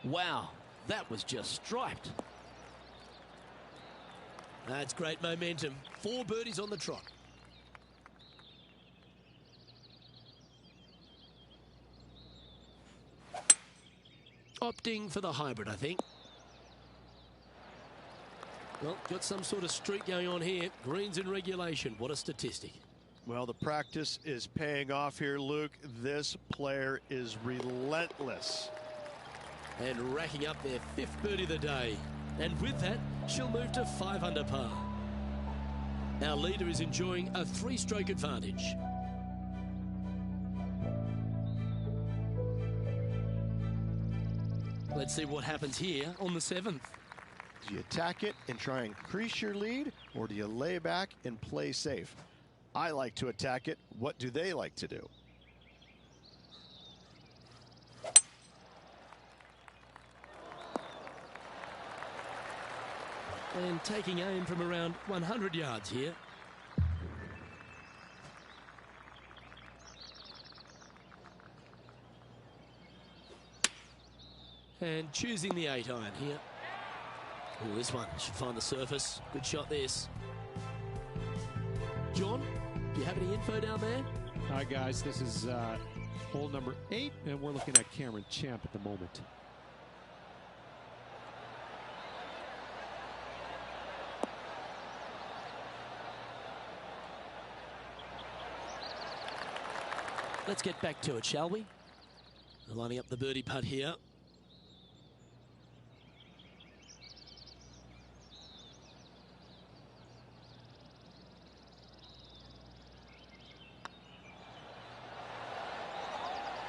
Speaker 1: Wow, that was just striped. That's great momentum. 4 birdies on the trot. Opting for the hybrid, I think. Well, got some sort of streak going on here. Greens in regulation. What a statistic.
Speaker 3: Well, the practice is paying off here, Luke. This player is relentless.
Speaker 1: And racking up their 5th birdie of the day. And with that, she'll move to 5 under par. Our leader is enjoying a 3-stroke advantage. Let's see what happens here on the 7th.
Speaker 3: Do you attack it and try and increase your lead, or do you lay back and play safe? I like to attack it. What do they like to do?
Speaker 1: And taking aim from around 100 yards here. And choosing the 8-iron here. Oh, this one should find the surface. Good shot, this. John, do you have any info down there?
Speaker 4: Hi, guys. This is hole number 8, and we're looking at Cameron Champ at the moment.
Speaker 1: Let's get back to it, shall we? Lining up the birdie putt here.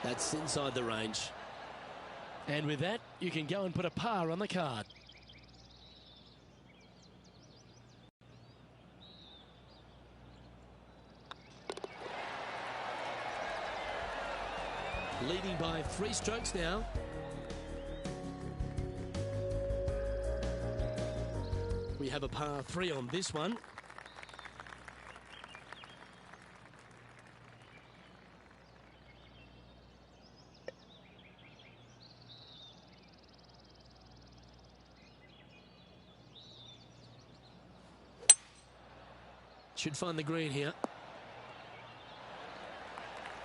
Speaker 1: That's inside the range. And with that, you can go and put a par on the card. leading by 3 strokes now. We have a par 3 on this one. Should find the green here.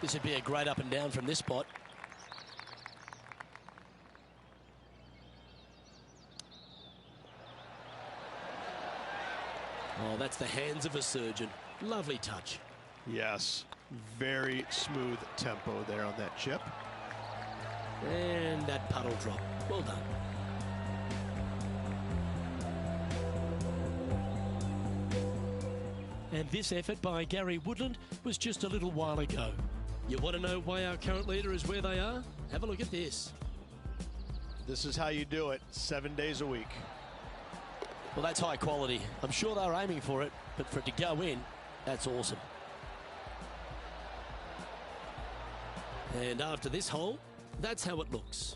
Speaker 1: This would be a great up and down from this spot. Oh, that's the hands of a surgeon. Lovely touch.
Speaker 3: Yes, very smooth tempo there on that chip.
Speaker 1: And that puddle drop. Well done. And this effort by Gary Woodland was just a little while ago. You want to know why our current leader is where they are? Have a look at this.
Speaker 3: This is how you do it 7 days a week.
Speaker 1: Well, that's high quality. I'm sure they're aiming for it, but for it to go in, that's awesome. And after this hole, that's how it looks.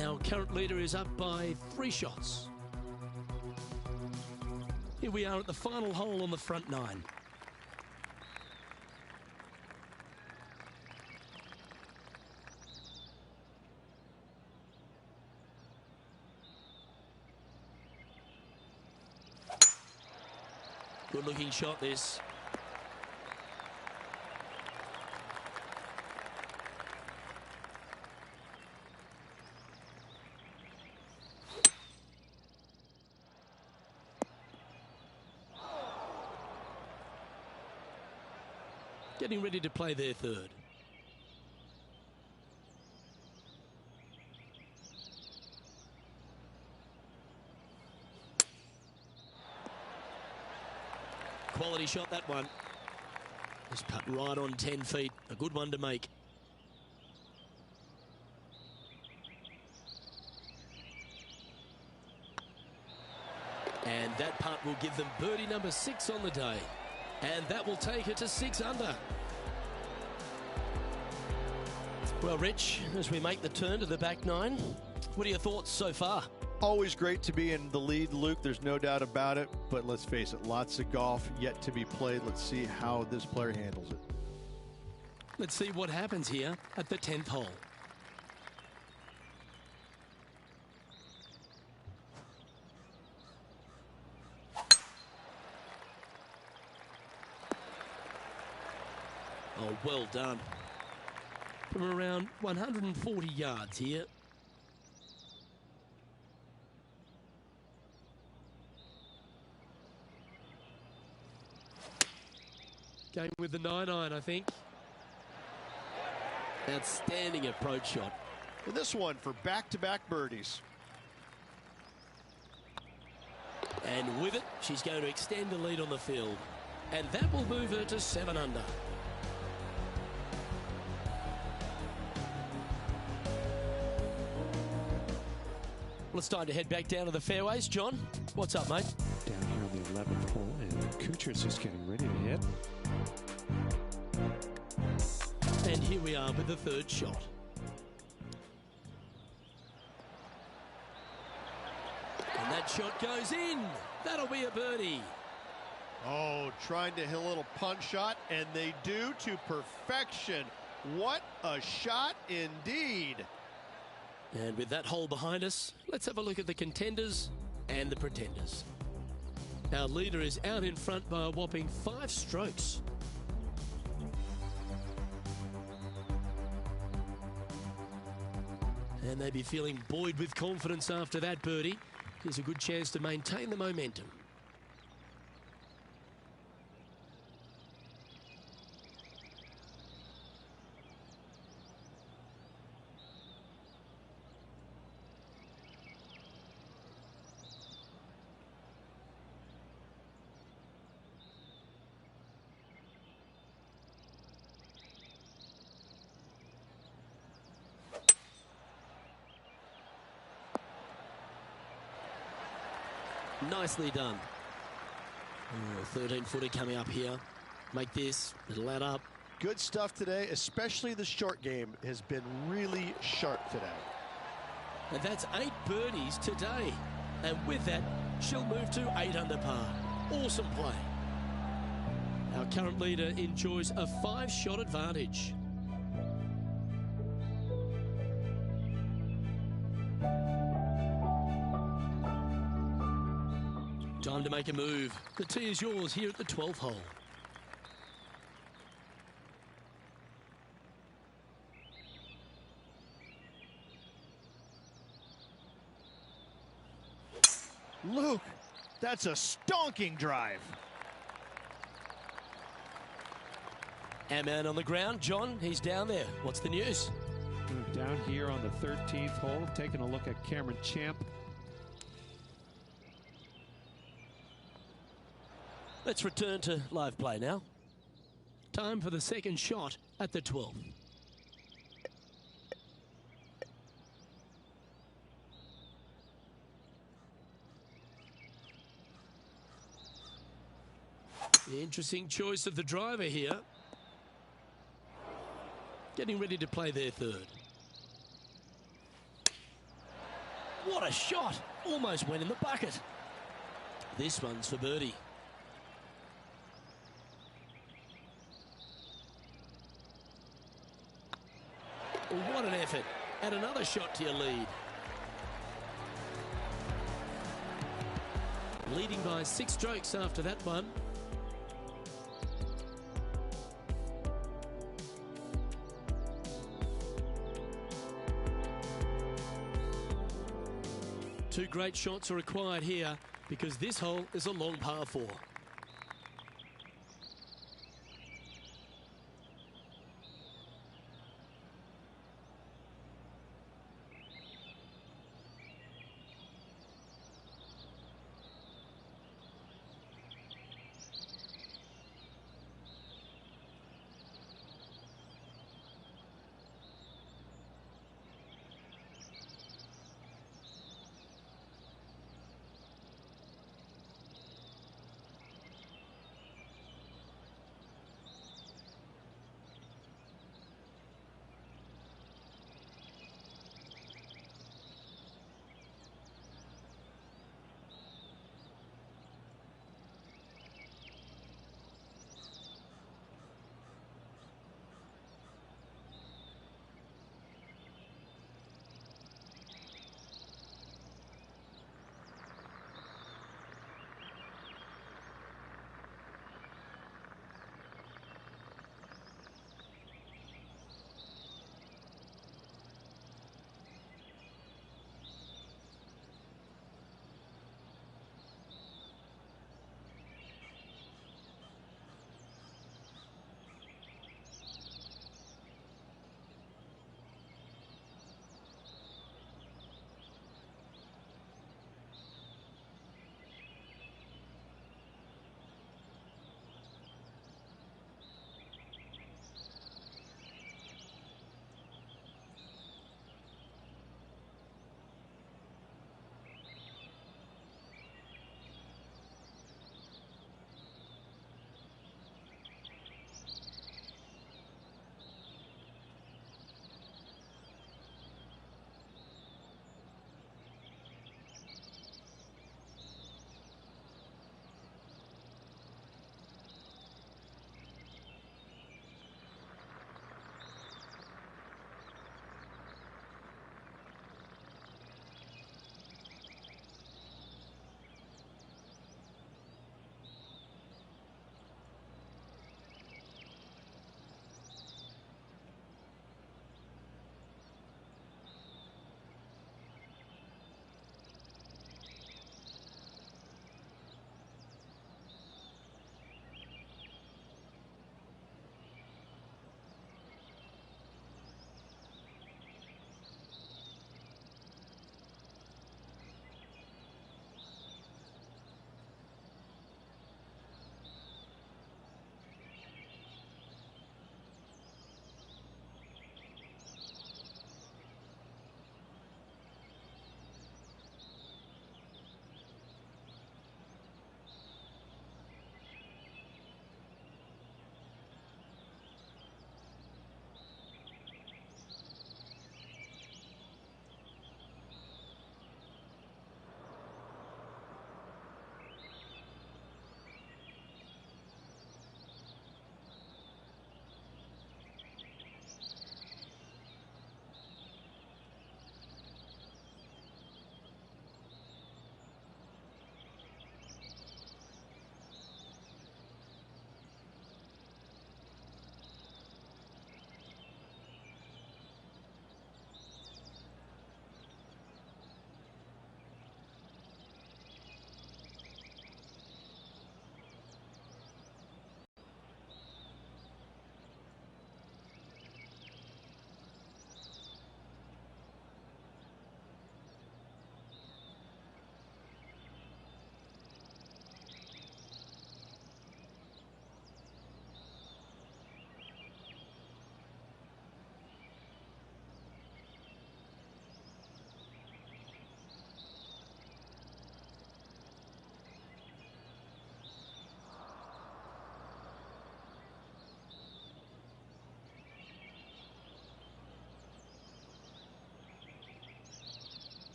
Speaker 1: Our current leader is up by 3 shots. Here we are at the final hole on the front 9. Good looking shot this. Getting ready to play their third. Quality shot, that one. Just put right on 10 feet. A good one to make. And that putt will give them birdie number 6 on the day. And that will take it to 6 under. Well, Rich, as we make the turn to the back 9, what are your thoughts so far?
Speaker 2: Always great to be in the lead, Luke. There's no doubt about it. But let's face it, lots of golf yet to be played. Let's see how this player handles it.
Speaker 1: Let's see what happens here at the 10th hole. Oh, well done. From around 140 yards here. Going with the 9-iron, I think. Outstanding approach shot.
Speaker 3: And this one for back-to-back birdies.
Speaker 1: And with it, she's going to extend the lead on the field. And that will move her to 7 under. Well, it's time to head back down to the fairways. John, what's up, mate?
Speaker 4: Down here on the 11th hole, and Kuchar's just getting ready to hit.
Speaker 1: And here we are with the 3rd shot. And that shot goes in. That'll be a birdie.
Speaker 3: Oh, trying to hit a little punch shot, and they do to perfection. What a shot indeed.
Speaker 1: And with that hole behind us, let's have a look at the contenders and the pretenders. Our leader is out in front by a whopping 5 strokes. And they'd be feeling buoyed with confidence after that birdie. Here's a good chance to maintain the momentum. Nicely done. 13-footer coming up here. Make this, it'll add up.
Speaker 3: Good stuff today, especially the short game has been really sharp today.
Speaker 1: And that's 8 birdies today. And with that, she'll move to 8 under par. Awesome play. Our current leader enjoys a 5-shot advantage. Time to make a move. The tee is yours here at the 12th hole.
Speaker 2: Luke, that's a stonking drive.
Speaker 1: Our man on the ground, John, he's down there. What's the news?
Speaker 4: Down here on the 13th hole, taking a look at Cameron Champ.
Speaker 1: Let's return to live play now. Time for the second shot at the 12th. The interesting choice of the driver here. Getting ready to play their third. What a shot! Almost went in the bucket. This one's for birdie. What an effort. Add another shot to your lead. Leading by 6 strokes after that one. Two great shots are required here because this hole is a long par 4.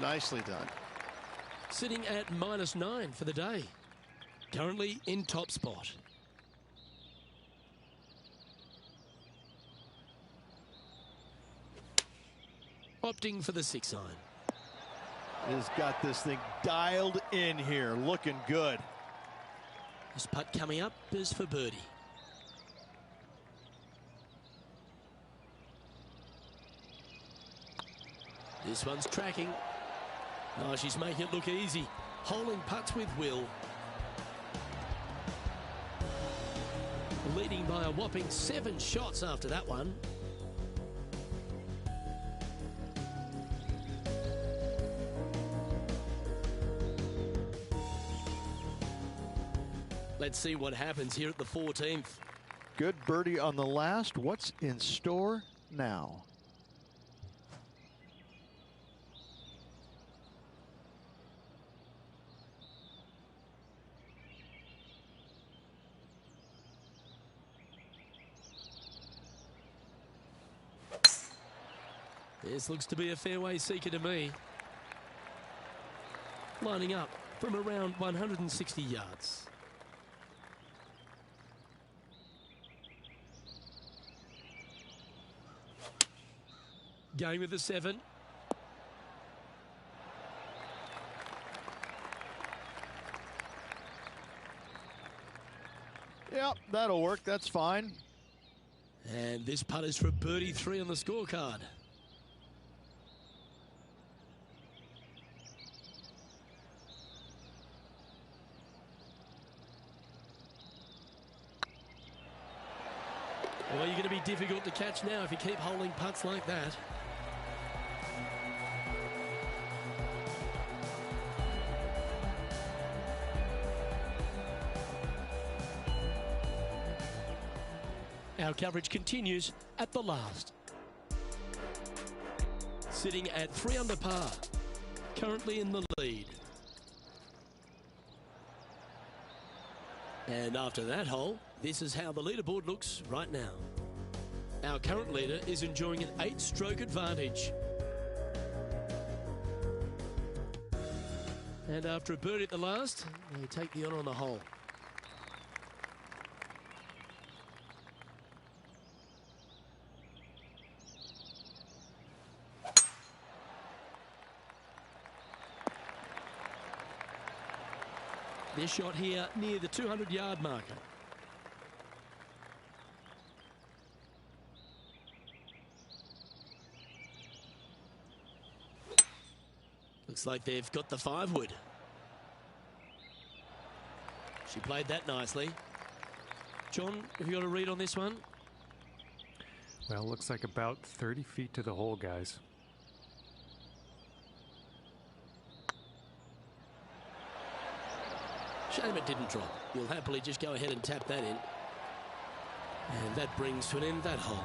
Speaker 3: Nicely done.
Speaker 1: Sitting at -9 for the day. Currently in top spot. Opting for the 6-iron.
Speaker 2: Has got this thing dialed in here, looking good.
Speaker 1: This putt coming up is for birdie. This one's tracking. Oh, she's making it look easy. Holding putts with will. Leading by a whopping 7 shots after that one. Let's see what happens here at the 14th.
Speaker 2: Good birdie on the last. What's in store now?
Speaker 1: This looks to be a fairway seeker to me. Lining up from around 160 yards. Going with the 7.
Speaker 2: Yep, that'll work. That's fine.
Speaker 1: And this putt is for birdie 3 on the scorecard. Well, you're going to be difficult to catch now if you keep holding putts like that. Our coverage continues at the last. Sitting at 3 under par, currently in the lead. And after that hole, this is how the leaderboard looks right now. Our current leader is enjoying an 8-stroke advantage. And after a birdie at the last, they take the honour on the hole. This shot here near the 200-yard marker. Looks like they've got the 5-wood. She played that nicely. John, have you got a read on this one?
Speaker 5: Well, looks like about 30 feet to the hole, guys.
Speaker 1: Shame it didn't drop. You'll happily just go ahead and tap that in. And that brings to an end that hole.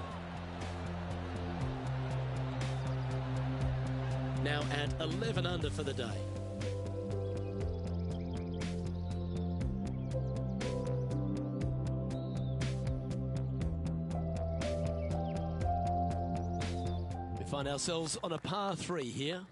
Speaker 1: Now at 11 under for the day. We find ourselves on a par 3 here.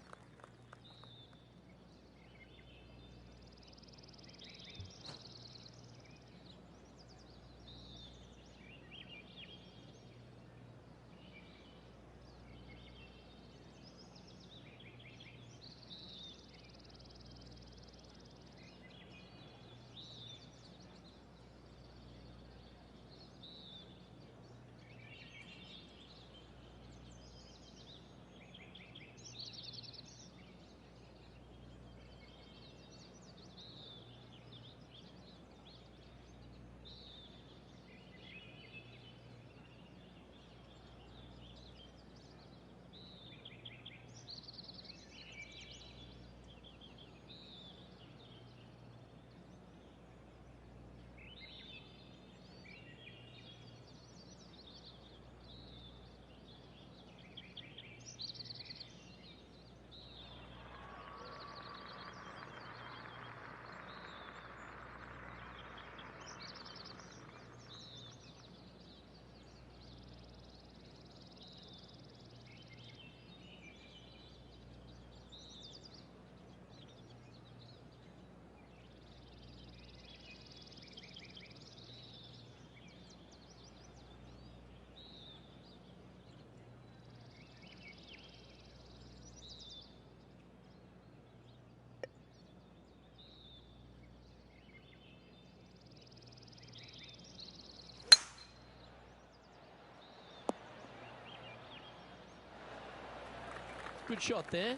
Speaker 1: Good shot there.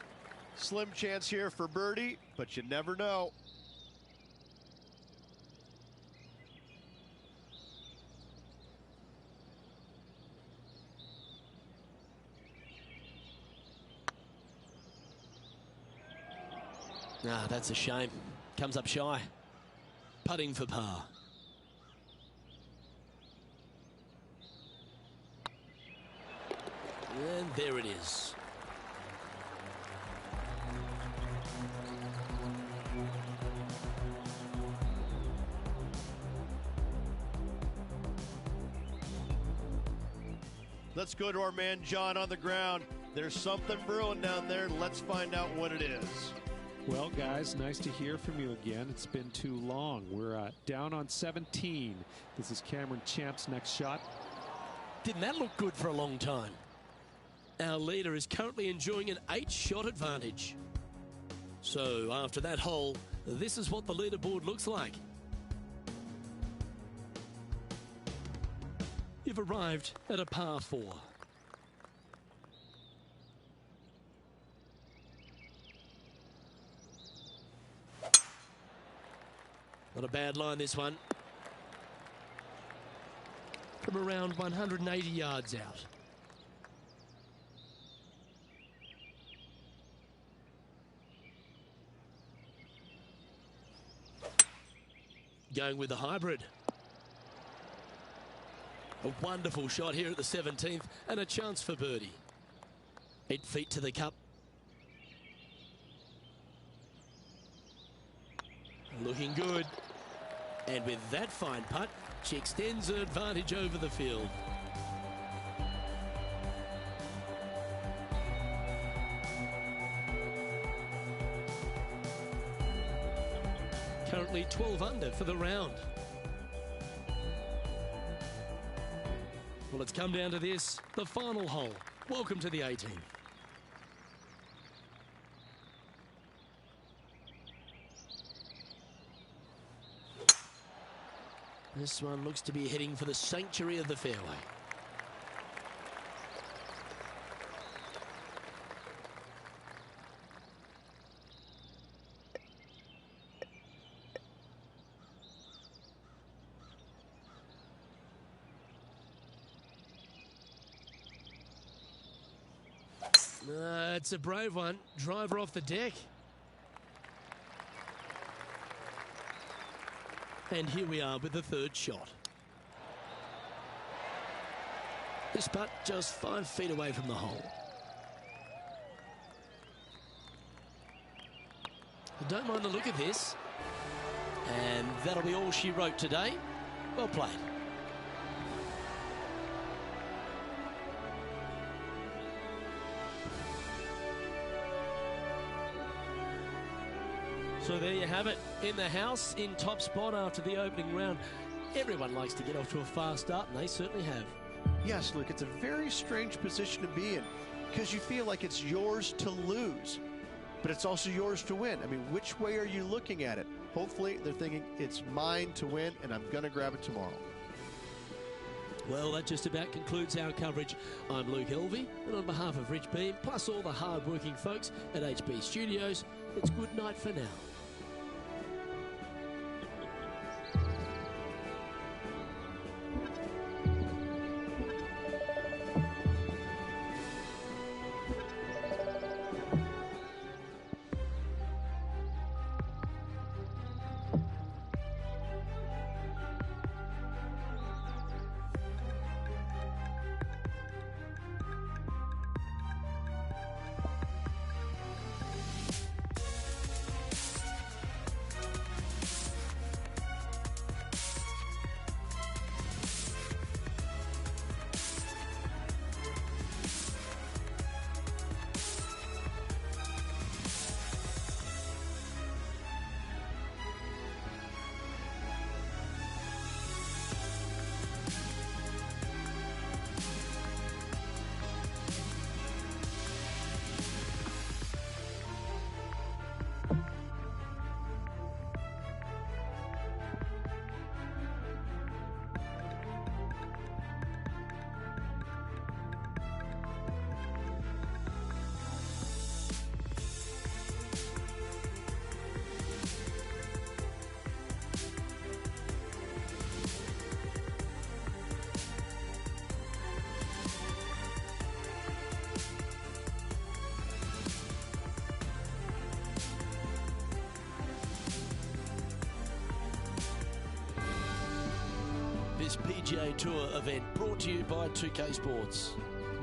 Speaker 3: Slim chance here for birdie, but you never know.
Speaker 1: Ah, that's a shame. Comes up shy. Putting for par. And there it is.
Speaker 3: Let's go to our man John on the ground. There's something brewing down there. Let's find out what it is.
Speaker 4: Well, guys, nice to hear from you again. It's been too long. We're down on 17. This is Cameron Champ's next shot.
Speaker 1: Didn't that look good for a long time? Our leader is currently enjoying an 8-shot advantage. So after that hole, this is what the leaderboard looks like. You've arrived at a par 4. Not a bad line, this one. From around 180 yards out. Going with the hybrid. A wonderful shot here at the 17th and a chance for birdie. 8 feet to the cup. Looking good. And with that fine putt, she extends her advantage over the field. Currently 12 under for the round. Well, it's come down to this, the final hole. Welcome to the 18th. This one looks to be heading for the sanctuary of the fairway. It's a brave one. Driver off the deck. And here we are with the third shot. This putt just 5 feet away from the hole. I don't mind the look of this. And that'll be all she wrote today. Well played. So there you have it, in the house, in top spot after the opening round. Everyone likes to get off to a fast start, and they certainly have.
Speaker 3: Yes, Luke, it's a very strange position to be in because you feel like it's yours to lose, but it's also yours to win. I mean, which way are you looking at it? Hopefully, they're thinking it's mine to win, and I'm going to grab it tomorrow.
Speaker 1: Well, that just about concludes our coverage. I'm Luke Elvey, and on behalf of Rich Beam, plus all the hard-working folks at HB Studios, it's good night for now. this PGA Tour event brought to you by 2K Sports.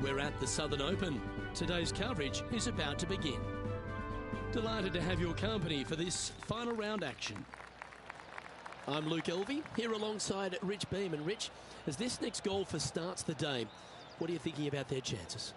Speaker 1: We're at the Southern Open. Today's coverage is about to begin. Delighted to have your company for this final round action. I'm Luke Elvey, here alongside Rich Beam. And Rich, as this next golfer starts the day, what are you thinking about their chances?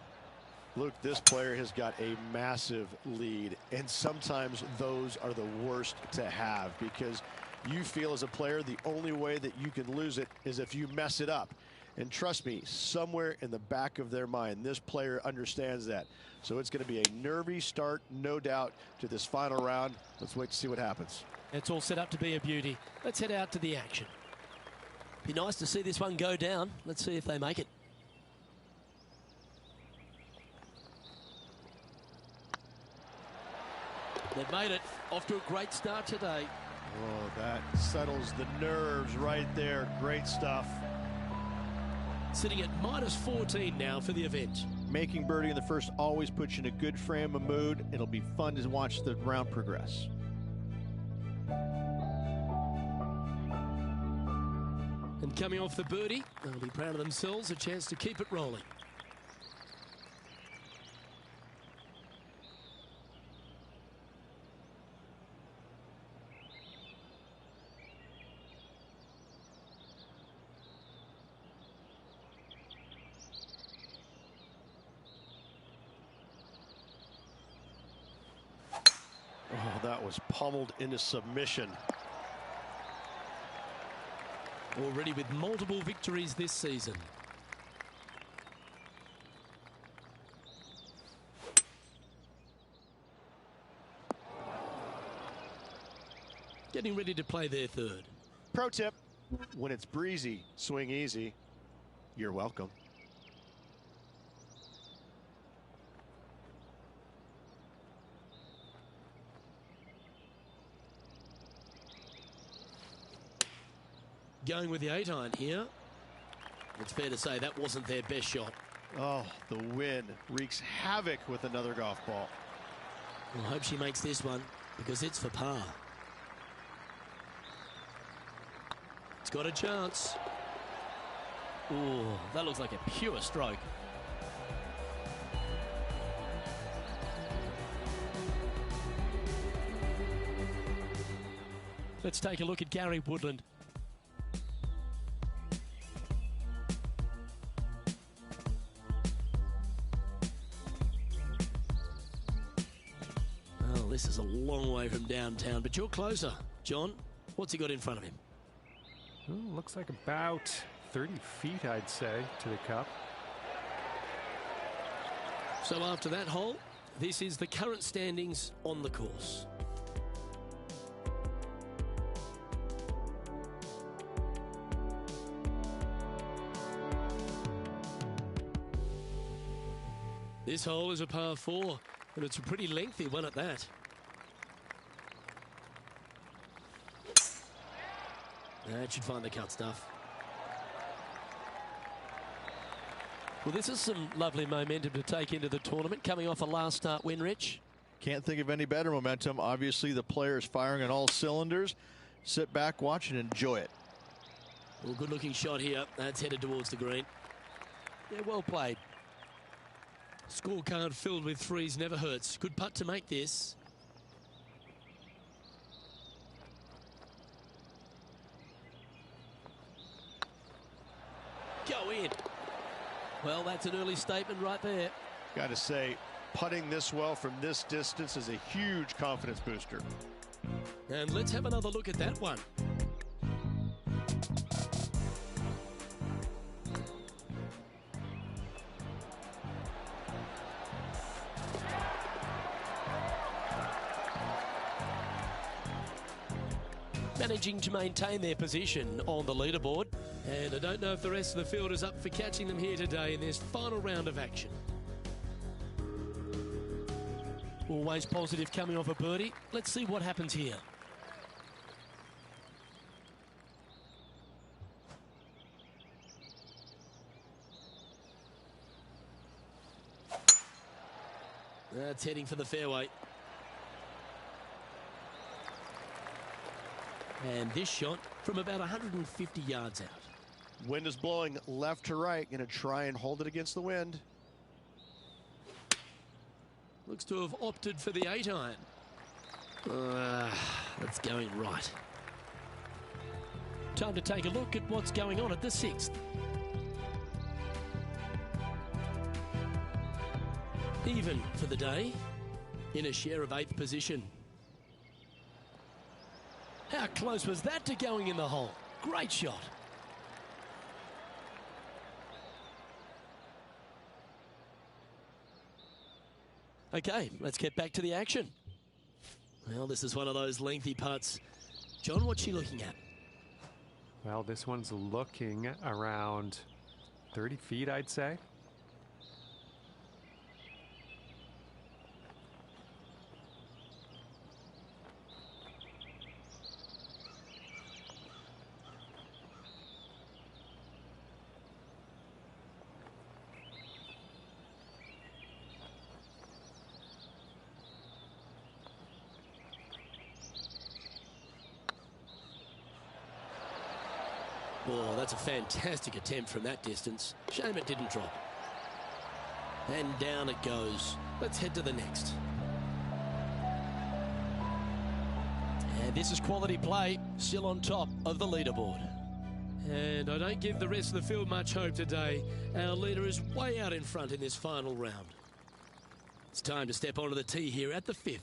Speaker 3: Luke, this player has got a massive lead, and sometimes those are the worst to have because you feel as a player the only way that you can lose it is if you mess it up. And trust me, somewhere in the back of their mind, this player understands that. So it's going to be a nervy start, no doubt, to this final round. Let's wait to see what happens.
Speaker 1: It's all set up to be a beauty. Let's head out to the action. Be nice to see this one go down. Let's see if they make it. They've made it. Off to a great start today.
Speaker 3: Oh, that settles the nerves right there. Great stuff.
Speaker 1: Sitting at -14 now for the event.
Speaker 2: Making birdie in the first always puts you in a good frame of mood. It'll be fun to watch the round progress.
Speaker 1: And coming off the birdie, they'll be proud of themselves, a chance to keep it rolling.
Speaker 3: Oh, that was pummeled into submission.
Speaker 1: Already with multiple victories this season. Getting ready to play their third.
Speaker 3: Pro tip, when it's breezy, swing easy. You're welcome.
Speaker 1: Going with the 8-iron here. It's fair to say that wasn't their best shot.
Speaker 3: Oh, the wind wreaks havoc with another golf ball.
Speaker 1: Well, I hope she makes this one because it's for par. It's got a chance. Ooh, that looks like a pure stroke. Let's take a look at Gary Woodland. This is a long way from downtown, but you're closer. John, what's he got in front of him?
Speaker 5: Ooh, looks like about 30 feet, I'd say, to the cup.
Speaker 1: So after that hole, this is the current standings on the course. This hole is a par 4, and it's a pretty lengthy one at that. That should find the cut stuff. Well, this is some lovely momentum to take into the tournament, coming off a last start win, Rich.
Speaker 2: Can't think of any better momentum. Obviously, the player is firing on all cylinders. Sit back, watch, and enjoy it.
Speaker 1: Well, good-looking shot here. That's headed towards the green. Yeah, well played. Scorecard filled with threes never hurts. Good putt to make this. Go in. Well, that's an early statement right there.
Speaker 3: Got to say, putting this well from this distance is a huge confidence booster.
Speaker 1: And let's have another look at that one. Managing to maintain their position on the leaderboard. And I don't know if the rest of the field is up for catching them here today in this final round of action. Always positive coming off a birdie. Let's see what happens here. That's heading for the fairway. And this shot from about 150 yards out.
Speaker 3: Wind is blowing left to right. Going to try and hold it against the wind.
Speaker 1: Looks to have opted for the 8-iron. That's going right. Time to take a look at what's going on at the 6th. Even for the day, in a share of 8th position. How close was that to going in the hole? Great shot. Okay, let's get back to the action. Well, this is one of those lengthy putts. John, what's she looking at?
Speaker 5: Well, this one's looking around 30 feet, I'd say.
Speaker 1: Oh, that's a fantastic attempt from that distance. Shame it didn't drop. And down it goes. Let's head to the next. And this is quality play, still on top of the leaderboard. And I don't give the rest of the field much hope today. Our leader is way out in front in this final round. It's time to step onto the tee here at the 5th.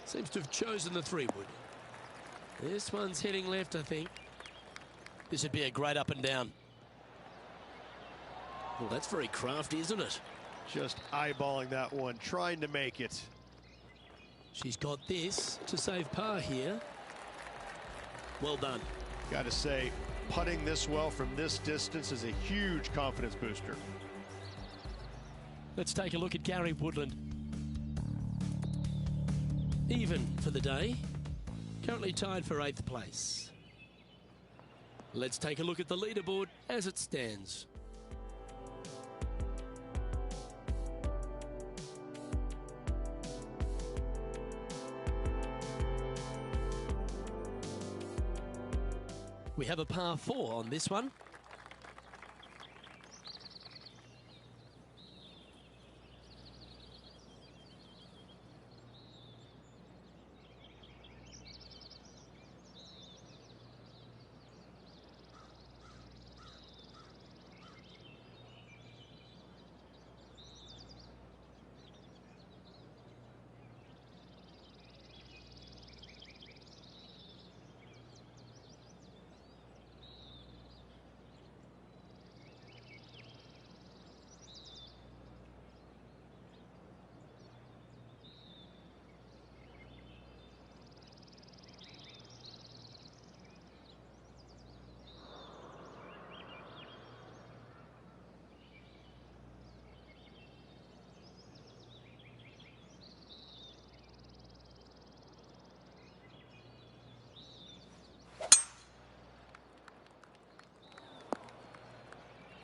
Speaker 1: Seems to have chosen the 3-wood. This one's heading left, I think. This would be a great up and down. Well, that's very crafty, isn't it?
Speaker 3: Just eyeballing that one, trying to make it.
Speaker 1: She's got this to save par here. Well done.
Speaker 3: Got to say, putting this well from this distance is a huge confidence booster.
Speaker 1: Let's take a look at Gary Woodland. Even for the day, currently tied for 8th place. Let's take a look at the leaderboard as it stands. We have a par 4 on this one.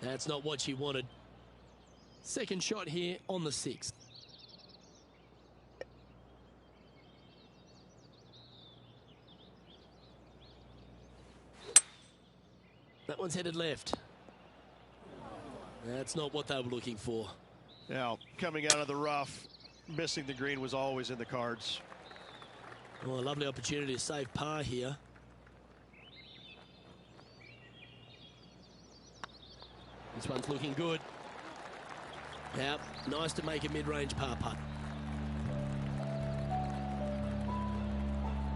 Speaker 1: That's not what she wanted. Second shot here on the 6th. That one's headed left. That's not what they were looking for.
Speaker 3: Now, coming out of the rough, missing the green was always in the cards.
Speaker 1: Oh, a lovely opportunity to save par here. This one's looking good. Now, nice to make a mid-range par putt.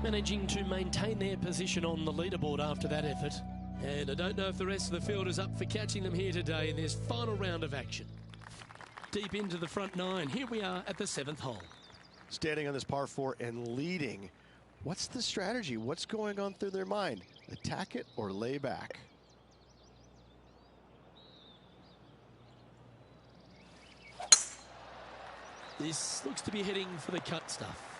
Speaker 1: Managing to maintain their position on the leaderboard after that effort. And I don't know if the rest of the field is up for catching them here today in this final round of action. Deep into the front 9, here we are at the 7th hole.
Speaker 3: Standing on this par 4 and leading. What's the strategy? What's going on through their mind? Attack it or lay back?
Speaker 1: This looks to be heading for the cut stuff.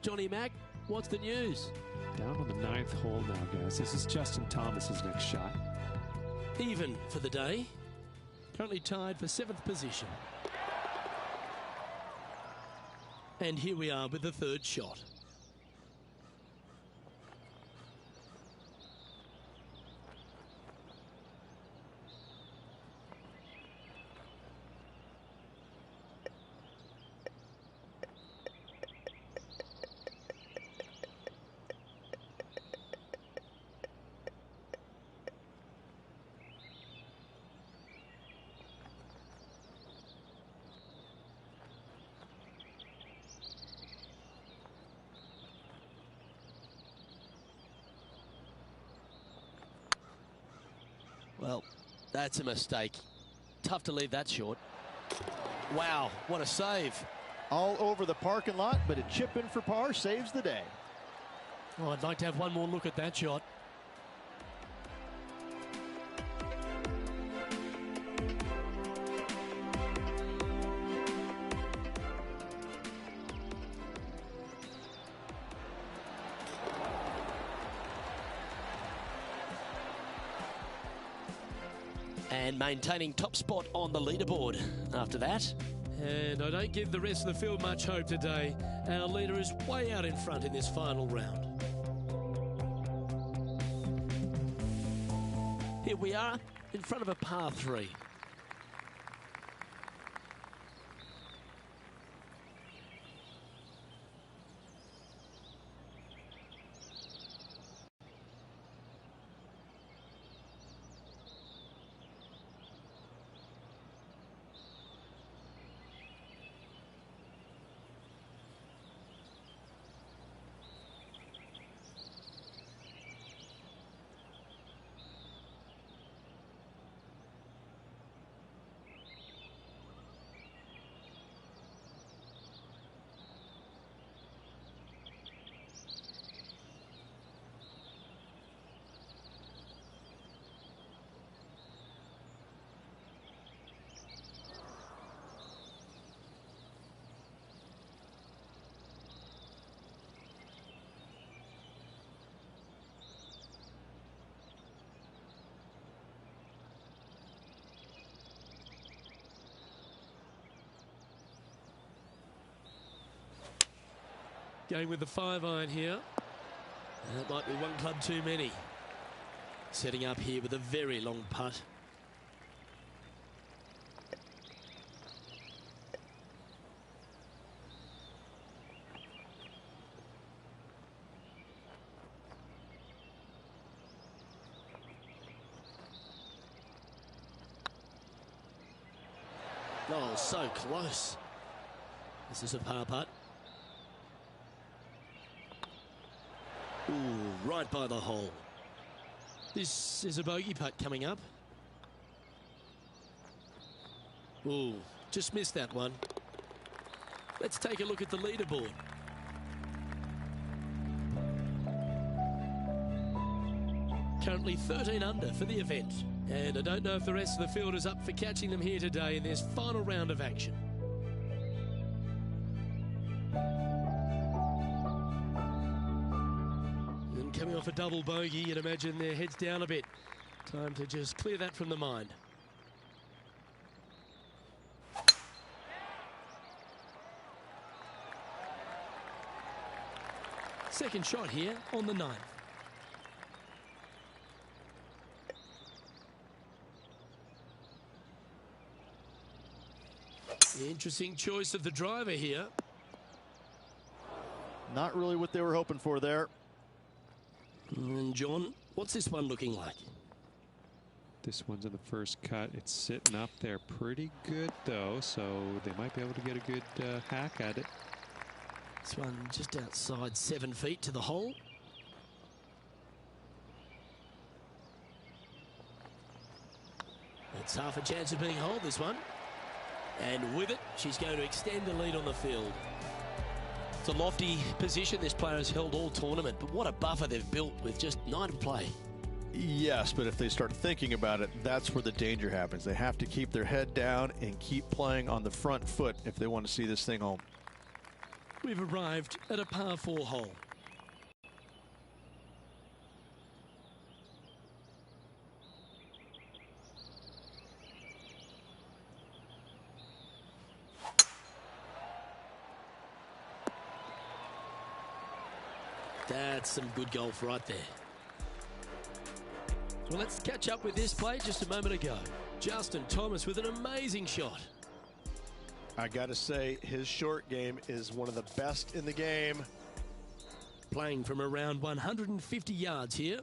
Speaker 1: Johnny Mack, what's the news?
Speaker 4: Down on the 9th hole now, guys. This is Justin Thomas's next shot.
Speaker 1: Even for the day. Currently tied for 7th position. And here we are with the 3rd shot. Well, that's a mistake. Tough to leave that short. Wow, what a save.
Speaker 2: All over the parking lot, but a chip in for par saves the day.
Speaker 1: Oh, I'd like to have one more look at that shot. And maintaining top spot on the leaderboard after that. And I don't give the rest of the field much hope today. Our leader is way out in front in this final round. Here we are in front of a par 3. Going with the 5-iron here. That might be one club too many. Setting up here with a very long putt. Oh, so close. This is a par putt. Ooh, right by the hole. This is a bogey putt coming up. Ooh, just missed that one. Let's take a look at the leaderboard. Currently 13 under for the event. And I don't know if the rest of the field is up for catching them here today in this final round of action. Coming off a double bogey, you'd imagine their heads down a bit. Time to just clear that from the mind. Second shot here on the 9th. Interesting choice of the driver here.
Speaker 2: Not really what they were hoping for there.
Speaker 1: And John, what's this one looking like?
Speaker 4: This one's in the first cut. It's sitting up there pretty good, though, so they might be able to get a good hack at it.
Speaker 1: This one just outside 7 feet to the hole. It's half a chance of being holed, this one. And with it, she's going to extend the lead on the field. It's a lofty position this player has held all tournament, but what a buffer they've built with just 9 to play.
Speaker 2: Yes, but if they start thinking about it, that's where the danger happens. They have to keep their head down and keep playing on the front foot if they want to see this thing home.
Speaker 1: we've arrived at a par 4 hole. That's some good golf right there. Well, let's catch up with this play just a moment ago. Justin Thomas with an amazing shot.
Speaker 3: I got to say, his short game is one of the best in the game.
Speaker 1: Playing from around 150 yards here.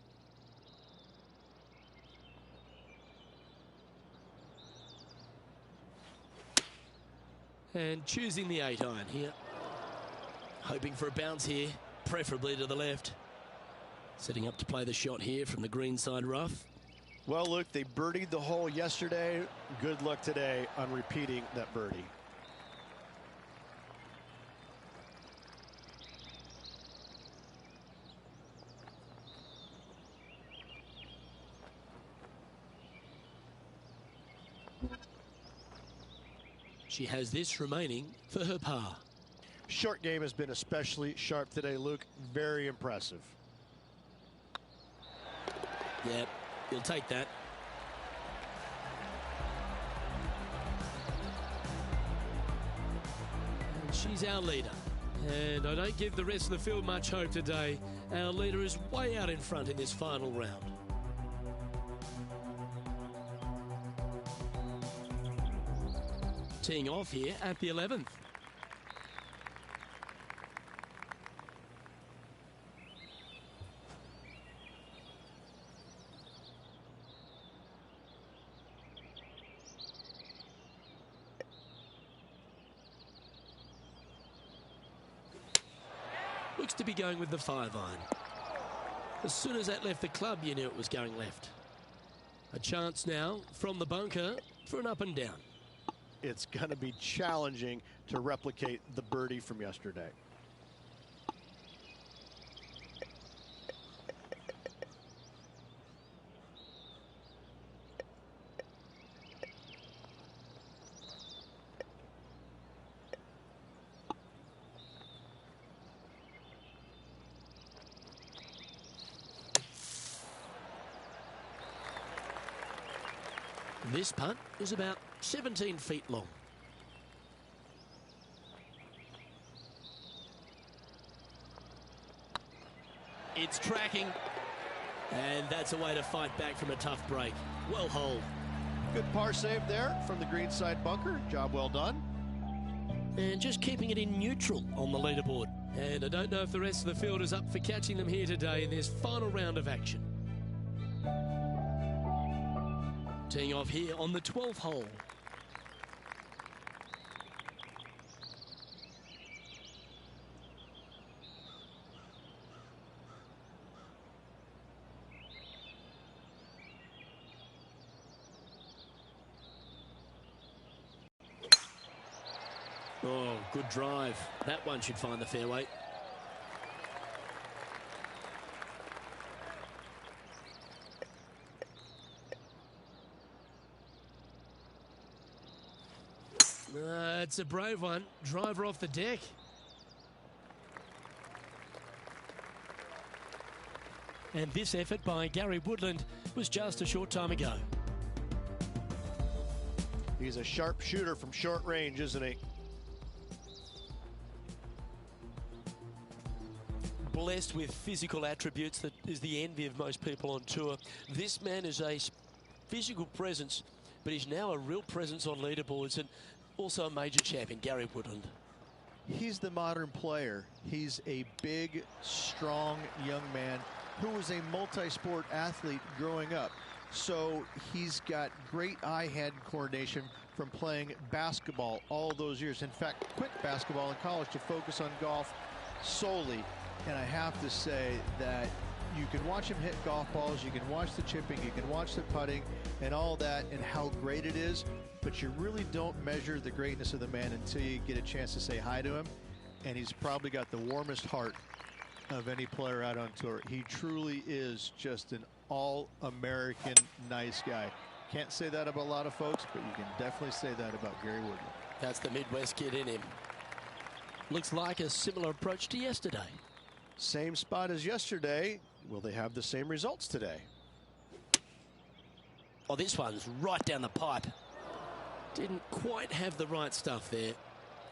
Speaker 1: And choosing the 8-iron here. Hoping for a bounce here, preferably to the left. Setting up to play the shot here from the green side rough.
Speaker 3: Well, Luke, they birdied the hole yesterday. Good luck today on repeating that birdie.
Speaker 1: She has this remaining for her par.
Speaker 3: Short game has been especially sharp today, Luke. Very impressive.
Speaker 1: Yep, you'll take that. And she's our leader. And I don't give the rest of the field much hope today. Our leader is way out in front in this final round. Teeing off here at the 11th. Looks to be going with the 5-iron. As soon as that left the club, you knew it was going left. A chance now from the bunker for an up and down.
Speaker 3: It's going to be challenging to replicate the birdie from yesterday.
Speaker 1: This putt is about 17 feet long. It's tracking. And that's a way to fight back from a tough break. Well holed.
Speaker 3: Good par save there from the green side bunker. Job well done.
Speaker 1: And just keeping it in neutral on the leaderboard. And I don't know if the rest of the field is up for catching them here today in this final round of action. Teeing off here on the 12th hole. Oh, good drive. That one should find the fairway. It's a brave one. Driver off the deck. And this effort by Gary Woodland was just a short time ago.
Speaker 3: He's a sharp shooter from short range, isn't he?
Speaker 1: Blessed with physical attributes that is the envy of most people on tour. This man is a physical presence, but he's now a real presence on leaderboards and also a major champion, Gary Woodland.
Speaker 2: He's the modern player. He's a big, strong young man who was a multi-sport athlete growing up. So he's got great eye-hand coordination from playing basketball all those years. In fact, quit basketball in college to focus on golf solely. And I have to say that you can watch him hit golf balls, you can watch the chipping, you can watch the putting and all that and how great it is, but you really don't measure the greatness of the man until you get a chance to say hi to him. And he's probably got the warmest heart of any player out on tour. He truly is just an all-American nice guy. Can't say that about a lot of folks, but you can definitely say that about Gary Woodland.
Speaker 1: That's the Midwest kid in him. Looks like a similar approach to yesterday.
Speaker 3: Same spot as yesterday. Will they have the same results today?
Speaker 1: Oh, this one's right down the pipe. Didn't quite have the right stuff there.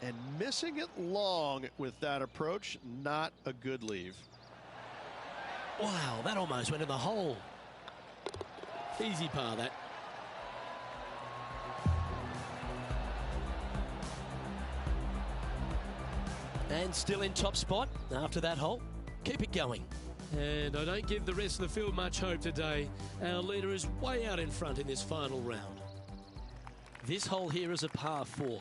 Speaker 3: And missing it long with that approach, not a good leave.
Speaker 1: Wow, that almost went in the hole. Easy par, that. And still in top spot after that hole. Keep it going. And I don't give the rest of the field much hope today. Our leader is way out in front in this final round. This hole here is a par 4.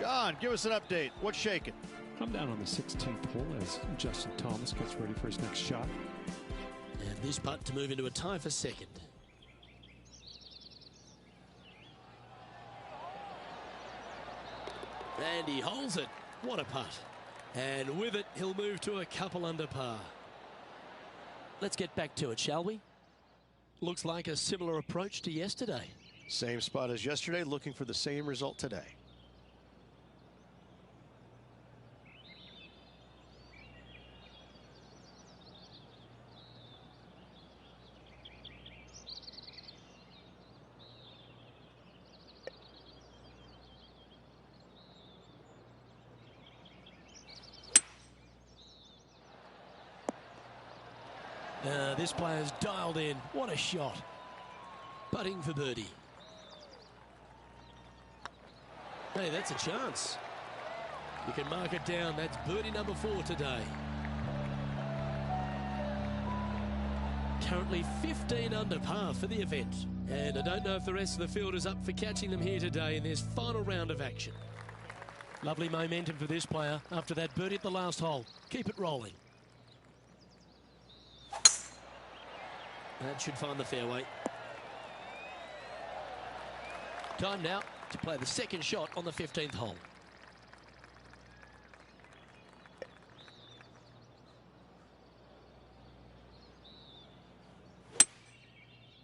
Speaker 2: John, give us an update. What's shaking?
Speaker 4: I'm down on the 16th hole as Justin Thomas gets ready for his next shot.
Speaker 1: And this putt to move into a tie for second. And he holds it. What a putt. And with it, he'll move to a couple under par. Let's get back to it, shall we? Looks like a similar approach to yesterday.
Speaker 3: Same spot as yesterday, looking for the same result today.
Speaker 1: This player's dialed in. What a shot. Putting for birdie. Hey, that's a chance. You can mark it down. That's birdie number 4 today. Currently 15 under par for the event. And I don't know if the rest of the field is up for catching them here today in this final round of action. Lovely momentum for this player after that birdie at the last hole. Keep it rolling. That should find the fairway. Time now to play the second shot on the 15th hole.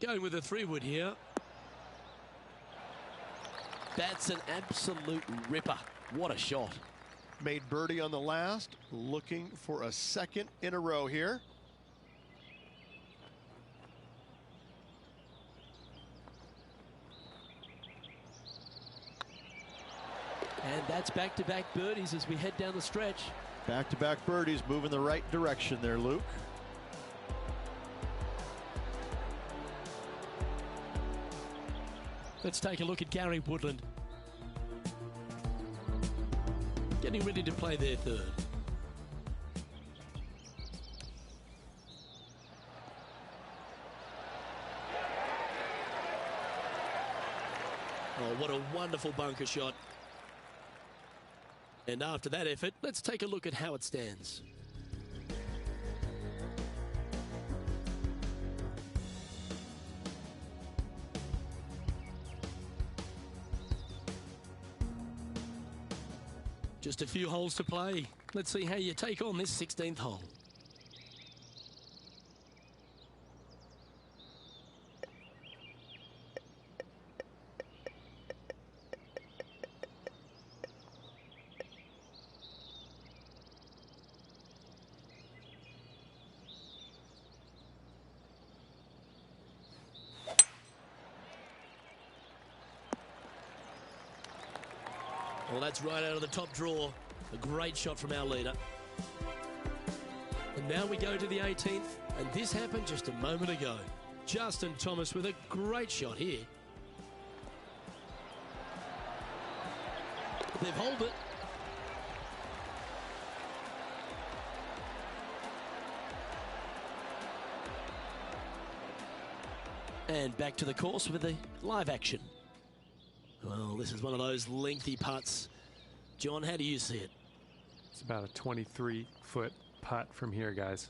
Speaker 1: Going with a 3-wood here. That's an absolute ripper. What a shot.
Speaker 3: Made birdie on the last, looking for a second in a row here.
Speaker 1: And that's back-to-back birdies as we head down the stretch.
Speaker 2: Back-to-back birdies, moving the right direction there, Luke.
Speaker 1: Let's take a look at Gary Woodland. Getting ready to play their third. Oh, what a wonderful bunker shot. And after that effort, let's take a look at how it stands. Just a few holes to play. Let's see how you take on this 16th hole. Well, that's right out of the top draw. A great shot from our leader. And now we go to the 18th, and this happened just a moment ago. Justin Thomas with a great shot here. They've holed it. And back to the course with the live action. Well, this is one of those lengthy putts. John, how do you see it?
Speaker 5: It's about a 23-foot putt from here, guys.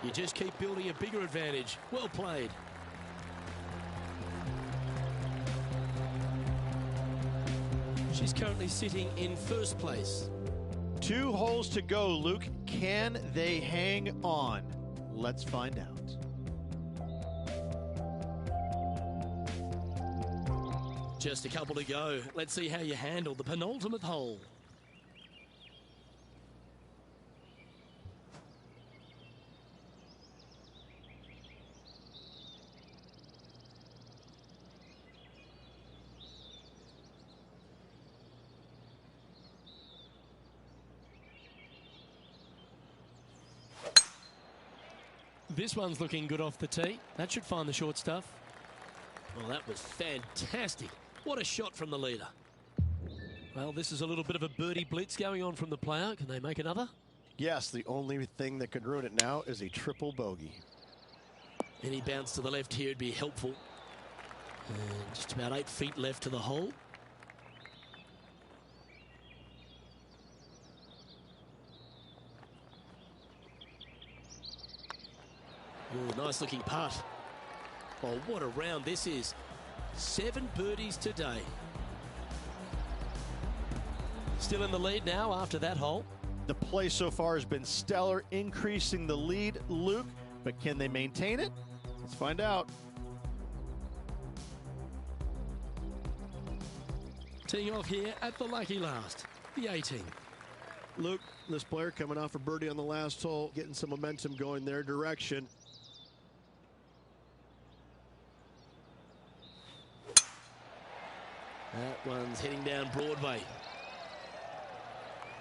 Speaker 1: You just keep building a bigger advantage. Well played. She's currently sitting in first place.
Speaker 2: 2 holes to go, Luke. Can they hang on? Let's find out.
Speaker 1: Just a couple to go. Let's see how you handle the penultimate hole. This one's looking good off the tee. That should find the short stuff. Well, that was fantastic. What a shot from the leader. Well, this is a little bit of a birdie blitz going on from the player. Can they make another?
Speaker 3: Yes, the only thing that could ruin it now is a triple bogey.
Speaker 1: Any bounce to the left here would be helpful. And just about 8 feet left to the hole. Oh, nice looking putt. Oh, what a round this is. 7 birdies today. Still in the lead now after that hole.
Speaker 2: The play so far has been stellar, increasing the lead, Luke, but can they maintain it? Let's find out.
Speaker 1: Teeing off here at the lucky last, the 18.
Speaker 3: Luke, this player coming off a birdie on the last hole, getting some momentum going their direction.
Speaker 1: That one's heading down Broadway.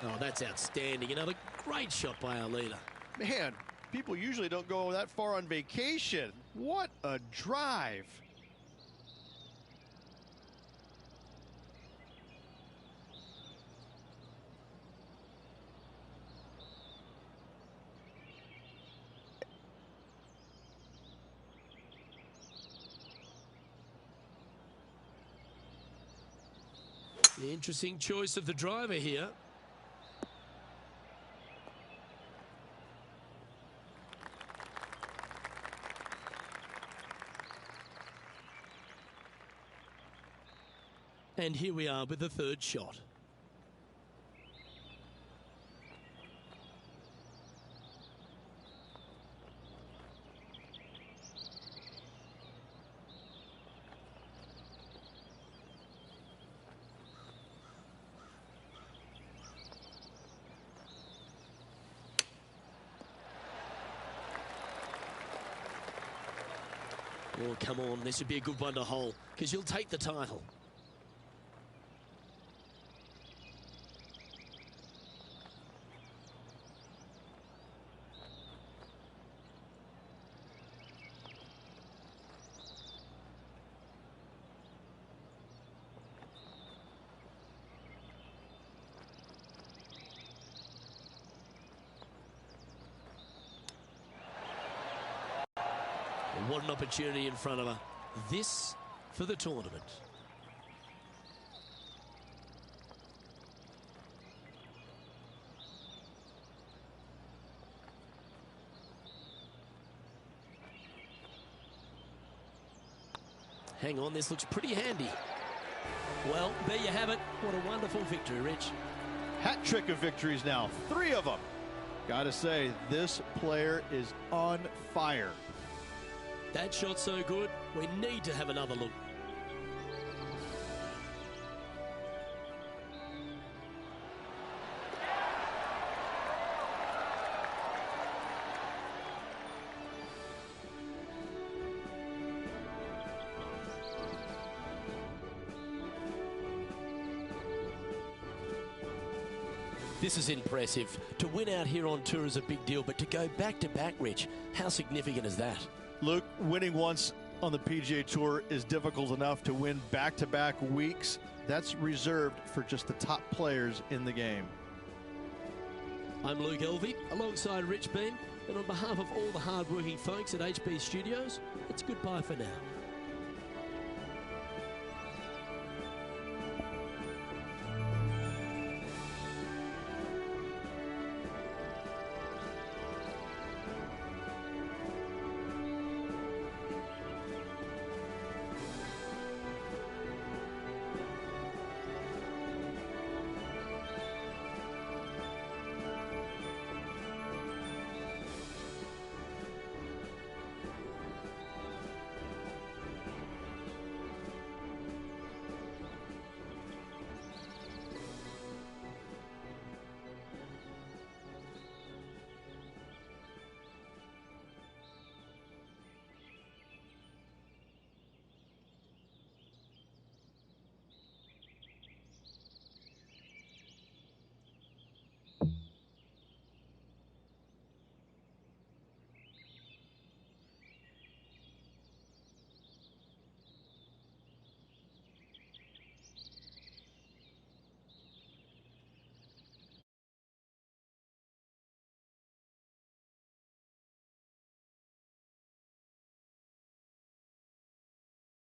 Speaker 1: Oh, that's outstanding. Another great shot by our leader.
Speaker 2: Man, people usually don't go that far on vacation. What a drive.
Speaker 1: The interesting choice of the driver here. And here we are with the third shot. Oh, come on, this would be a good one to hole, because you'll take the title. What an opportunity in front of her. This for the tournament. Hang on, this looks pretty handy. Well, there you have it. What a wonderful victory, Rich.
Speaker 2: Hat trick of victories now, 3 of them. Gotta say, this player is on fire.
Speaker 1: That shot's so good, we need to have another look. This is impressive. To win out here on tour is a big deal, but to go back-to-back, Rich, how significant is that?
Speaker 2: Luke, winning once on the PGA Tour is difficult enough. To win back-to-back weeks, that's reserved for just the top players in the game.
Speaker 1: I'm Luke Elvey, alongside Rich Beam, and on behalf of all the hard-working folks at HP Studios, it's goodbye for now.